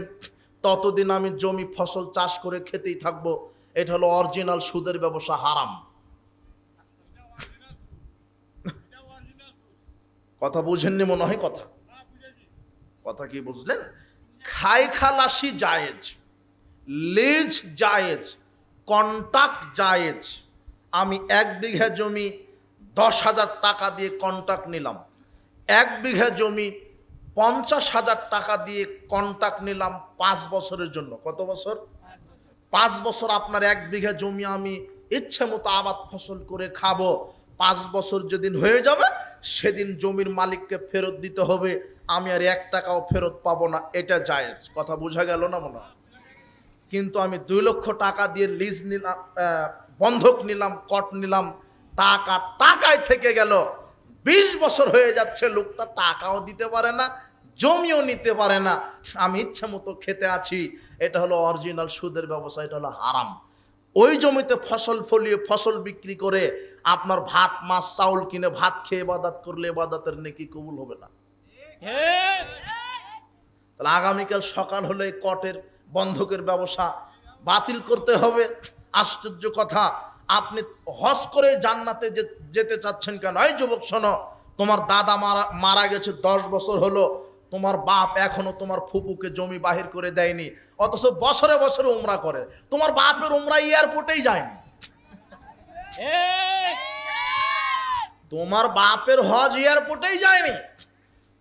Speaker 1: ততদিন আমি জমি ফসল চাষ করে খেতেই থাকবো। এটা হলো অরিজিনাল সুদের ব্যবসা, হারাম। কথা বুঝেননি মনে হয়। কথা কি বুঝলেন? খাই খালাসি জায়েজ, লিজ জায়েজ, কন্ট্রাক্ট জায়েজ। আমি 1 বিঘা জমি 10,000 টাকা দিয়ে কন্ট্রাক্ট নিলাম, 1 বিঘা জমি 50,000 টাকা দিয়ে কন্ট্রাক্ট নিলাম 5 বছরের জন্য। কত বছর? 5 বছর আপনার 1 বিঘা জমি আমি ইচ্ছে মতো আবাদ ফসল করে খাবো। 5 বছর যেদিন হয়ে যাবে সেদিন জমির মালিককে ফেরত দিতে হবে, আমি আর 1 টাকাও ফেরত পাবো না। এটা জায়েজ। কথা বোঝা গেল না মনে হয়? কিন্তু আমি 2 লক্ষ টাকা দিয়ে লিজ নিলাম, বন্ধক নিলাম, কট নিলাম, টাকা টাকায় থেকে গেল। 20 বছর হয়ে যাচ্ছে, লোকটা টাকাও দিতে পারে না, জমিও নিতে পারে না, আমি ইচ্ছা মতো খেতে আছি। এটা হলো অরিজিনাল সুদের ব্যবসা, এটা হলো হারাম। ওই জমিতে ফসল ফলিয়ে ফসল বিক্রি করে আপনার ভাত মাছ চাউল কিনে ভাত খেয়ে ইবাদত করলে ইবাদতের নেকি কবুল হবে না। তাহলে আগামীকাল সকাল হলে কটের বন্ধকের ব্যবসা বাতিল করতে হবে। আশ্চর্য কথা, আপনি হজ করে জান্নাতে যেতে চাচ্ছেন কেন? এই যুবক শোনো, তোমার দাদা মারা গেছে 10 বছর হলো, তোমার বাপ এখনো তোমার ফুপুকে জমি বাহির করে দেয়নি, অথচ বছরে বছরে উমরা করে। তোমার বাপের উমরা এয়ারপোর্টেই যায়নি। তোমার বাপের হজ এয়ারপোর্টেই যায়নি।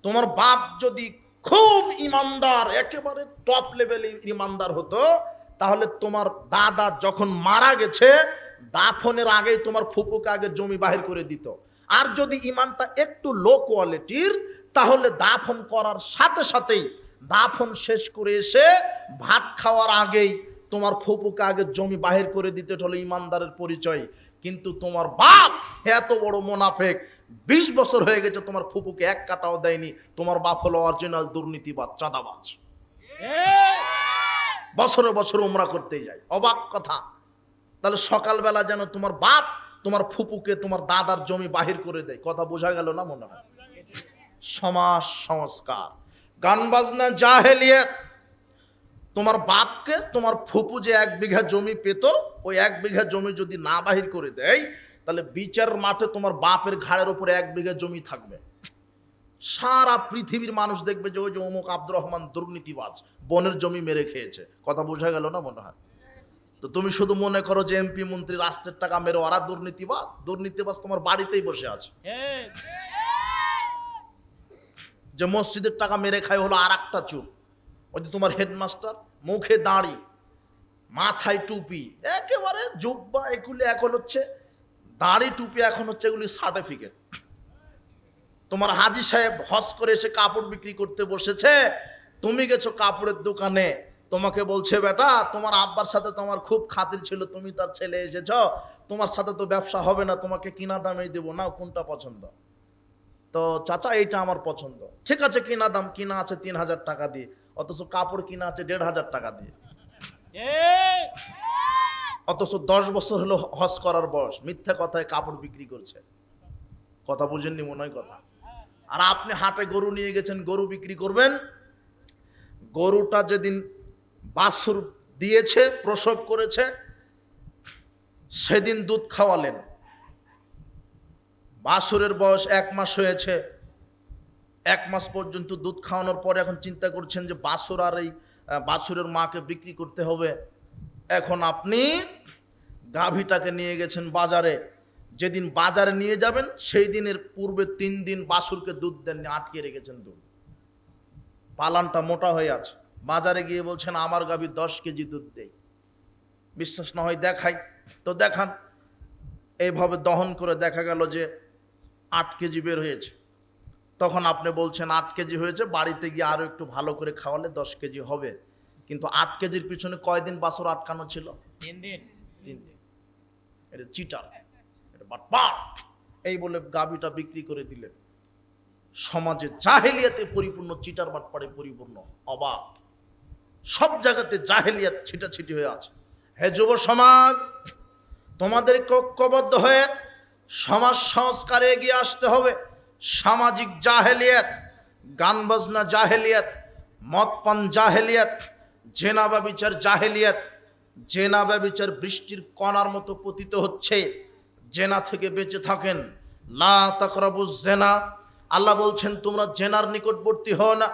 Speaker 1: তোমার বাপ যদি খুব ইমানদার, একেবারে টপ লেভেলে ইমানদার হতো, তাহলে তোমার দাদা যখন মারা গেছে দাফনের আগেই তোমার ফুপুকে আগে জমি বাহির করে দিত। আর যদি ইমানটা একটু লো কোয়ালিটির, তাহলে দাফন করার সাথে সাথেই, দাফন শেষ করে এসে ভাত খাওয়ার আগেই তোমার ফুপুকে আগে জমি বাহির করে দিতে হলো ইমানদারের পরিচয়। কিন্তু তোমার বাপ এত বড় মুনাফেক, 20 বছর হয়ে গেছে তোমার ফুপুকে 1 কাটাও দেয়নি। তোমার বাপ হলো অরিজিনাল দুর্নীতিবাজ, চাঁদাবাজ, বছরে বছরে উমরা করতেই যায়। অবাক কথা। তাহলে সকালবেলা যেন তোমার বাপ তোমার ফুপুকে তোমার দাদার জমি বাহির করে দেয়। কথা বোঝা গেল না মনে হয়? সমাজ সংস্কার, গান বাজনা জাহেলিয়াত। তোমার বাপকে তোমার ফুপু যে 1 বিঘা জমি পেত, ওই 1 বিঘা জমি যদি না বাহির করে দেয়, তাহলে বিচার মাঠে তোমার বাপের ঘাড়ের উপরে 1 বিঘা জমি থাকবে। সারা পৃথিবীর মানুষ দেখবে যে ওই যে অমুক আব্দুর রহমান দুর্নীতিবাজ, বনের জমি মেরে খেয়েছে। কথা বোঝা গেল না মনে হয়? তো তুমি শুধু মনে করো যে এমপি মন্ত্রী রাষ্ট্রের টাকা মেরে ওরা দুর্নীতিবাজ। দুর্নীতিবাজ তোমার বাড়িতেই বসে আছে। যে মসজিদের টাকা মেরে খায় হলো আর একটা চুপ, ওই যে তোমার হেডমাস্টার, মুখে দাড়ি, মাথায় টুপি, একেবারে জুব্বা, এগুলি এখন হচ্ছে দাড়ি টুপি, এখন হচ্ছে এগুলি সার্টিফিকেট। তোমার হাজি সাহেব হজ করে এসে কাপড় বিক্রি করতে বসেছে, তুমি গেছো কাপড়ের দোকানে, তোমাকে বলছে বেটা তোমার আব্বার সাথে তোমার খুব খাতির ছিল, তুমি তার ছেলে এসেছ, তোমার সাথে তো ব্যবসা হবে না, তোমাকে কিনা দামেই দেবো, না কোনটা পছন্দ? তো চাচা এইটা আমার পছন্দ। ঠিক আছে, কিনা দাম, কিনা আছে 3,000 টাকা দিয়ে, অথচ কাপড় কিনা আছে 1,500 টাকা দিয়ে। অথচ 10 বছর হলো হজ করার বয়স, মিথ্যা কথায় কাপড় বিক্রি করছে। কথা বুঝেননি মনে হয় কথা। আর আপনি হাটে গরু নিয়ে গেছেন, গরু বিক্রি করবেন, গরুটা যেদিন বাছুর দিয়েছে, প্রসব করেছে, সেদিন দুধ খাওয়ালেন। বাছুরের বয়স 1 মাস হয়েছে, 1 মাস পর্যন্ত দুধ খাওয়ানোর পরে এখন চিন্তা করছেন যে বাছুর আর এই বাছুরের মাকে বিক্রি করতে হবে। এখন আপনি গাভীটাকে নিয়ে গেছেন বাজারে, যেদিন বাজারে নিয়ে যাবেন সেই দিনের পূর্বে 3 দিন বাছুরকে দুধ দেননি, আটকে রেখেছেন দুধ, পালানটা মোটা হয়ে আছে। বাজারে গিয়ে বলছেন আমার গাভী 10 কেজি দুধ দেয়। বিশ্বাস না হয় দেখাই, তো দেখান। এইভাবে দহন করে দেখা গেল যে 8 কেজি বের হয়েছে। তখন আপনি বলছেন 8 কেজি হয়েছে, বাড়িতে গিয়ে আরো একটু ভালো করে খাওয়ালে 10 কেজি হবে। কিন্তু 8 কেজির পিছনে কয়দিন বাছুর আটকানো ছিল? 3 দিন। 3 দিন। এটা চিটার, এটা বাটপার। এই বলে গাভীটা বিক্রি করে দিলেন। সমাজে জাহেলিয়াতে পরিপূর্ণ, চিটার বাটপারে পরিপূর্ণ, অবাক। সব জায়গাতে জাহেলিয়াত ছিটাছিটি হয়ে আছে। হে যুব সমাজ, তোমাদের ঐক্যবদ্ধ হয়ে সমাজ সংস্কারে এগিয়ে আসতে হবে। সামাজিক জাহেলিয়াত, গান বাজনা জাহেলিয়াত, মদ পান জাহেলিয়াত, জেনা ব্যভিচার জাহেলিয়াত। জেনা ব্যভিচার বৃষ্টির কণার মতো পতিত হচ্ছে। জেনা থেকে বেঁচে থাকেন। লা তাকরাবুজ জেনা, আল্লাহ বলছেন তোমরা জেনার নিকটবর্তী হও না।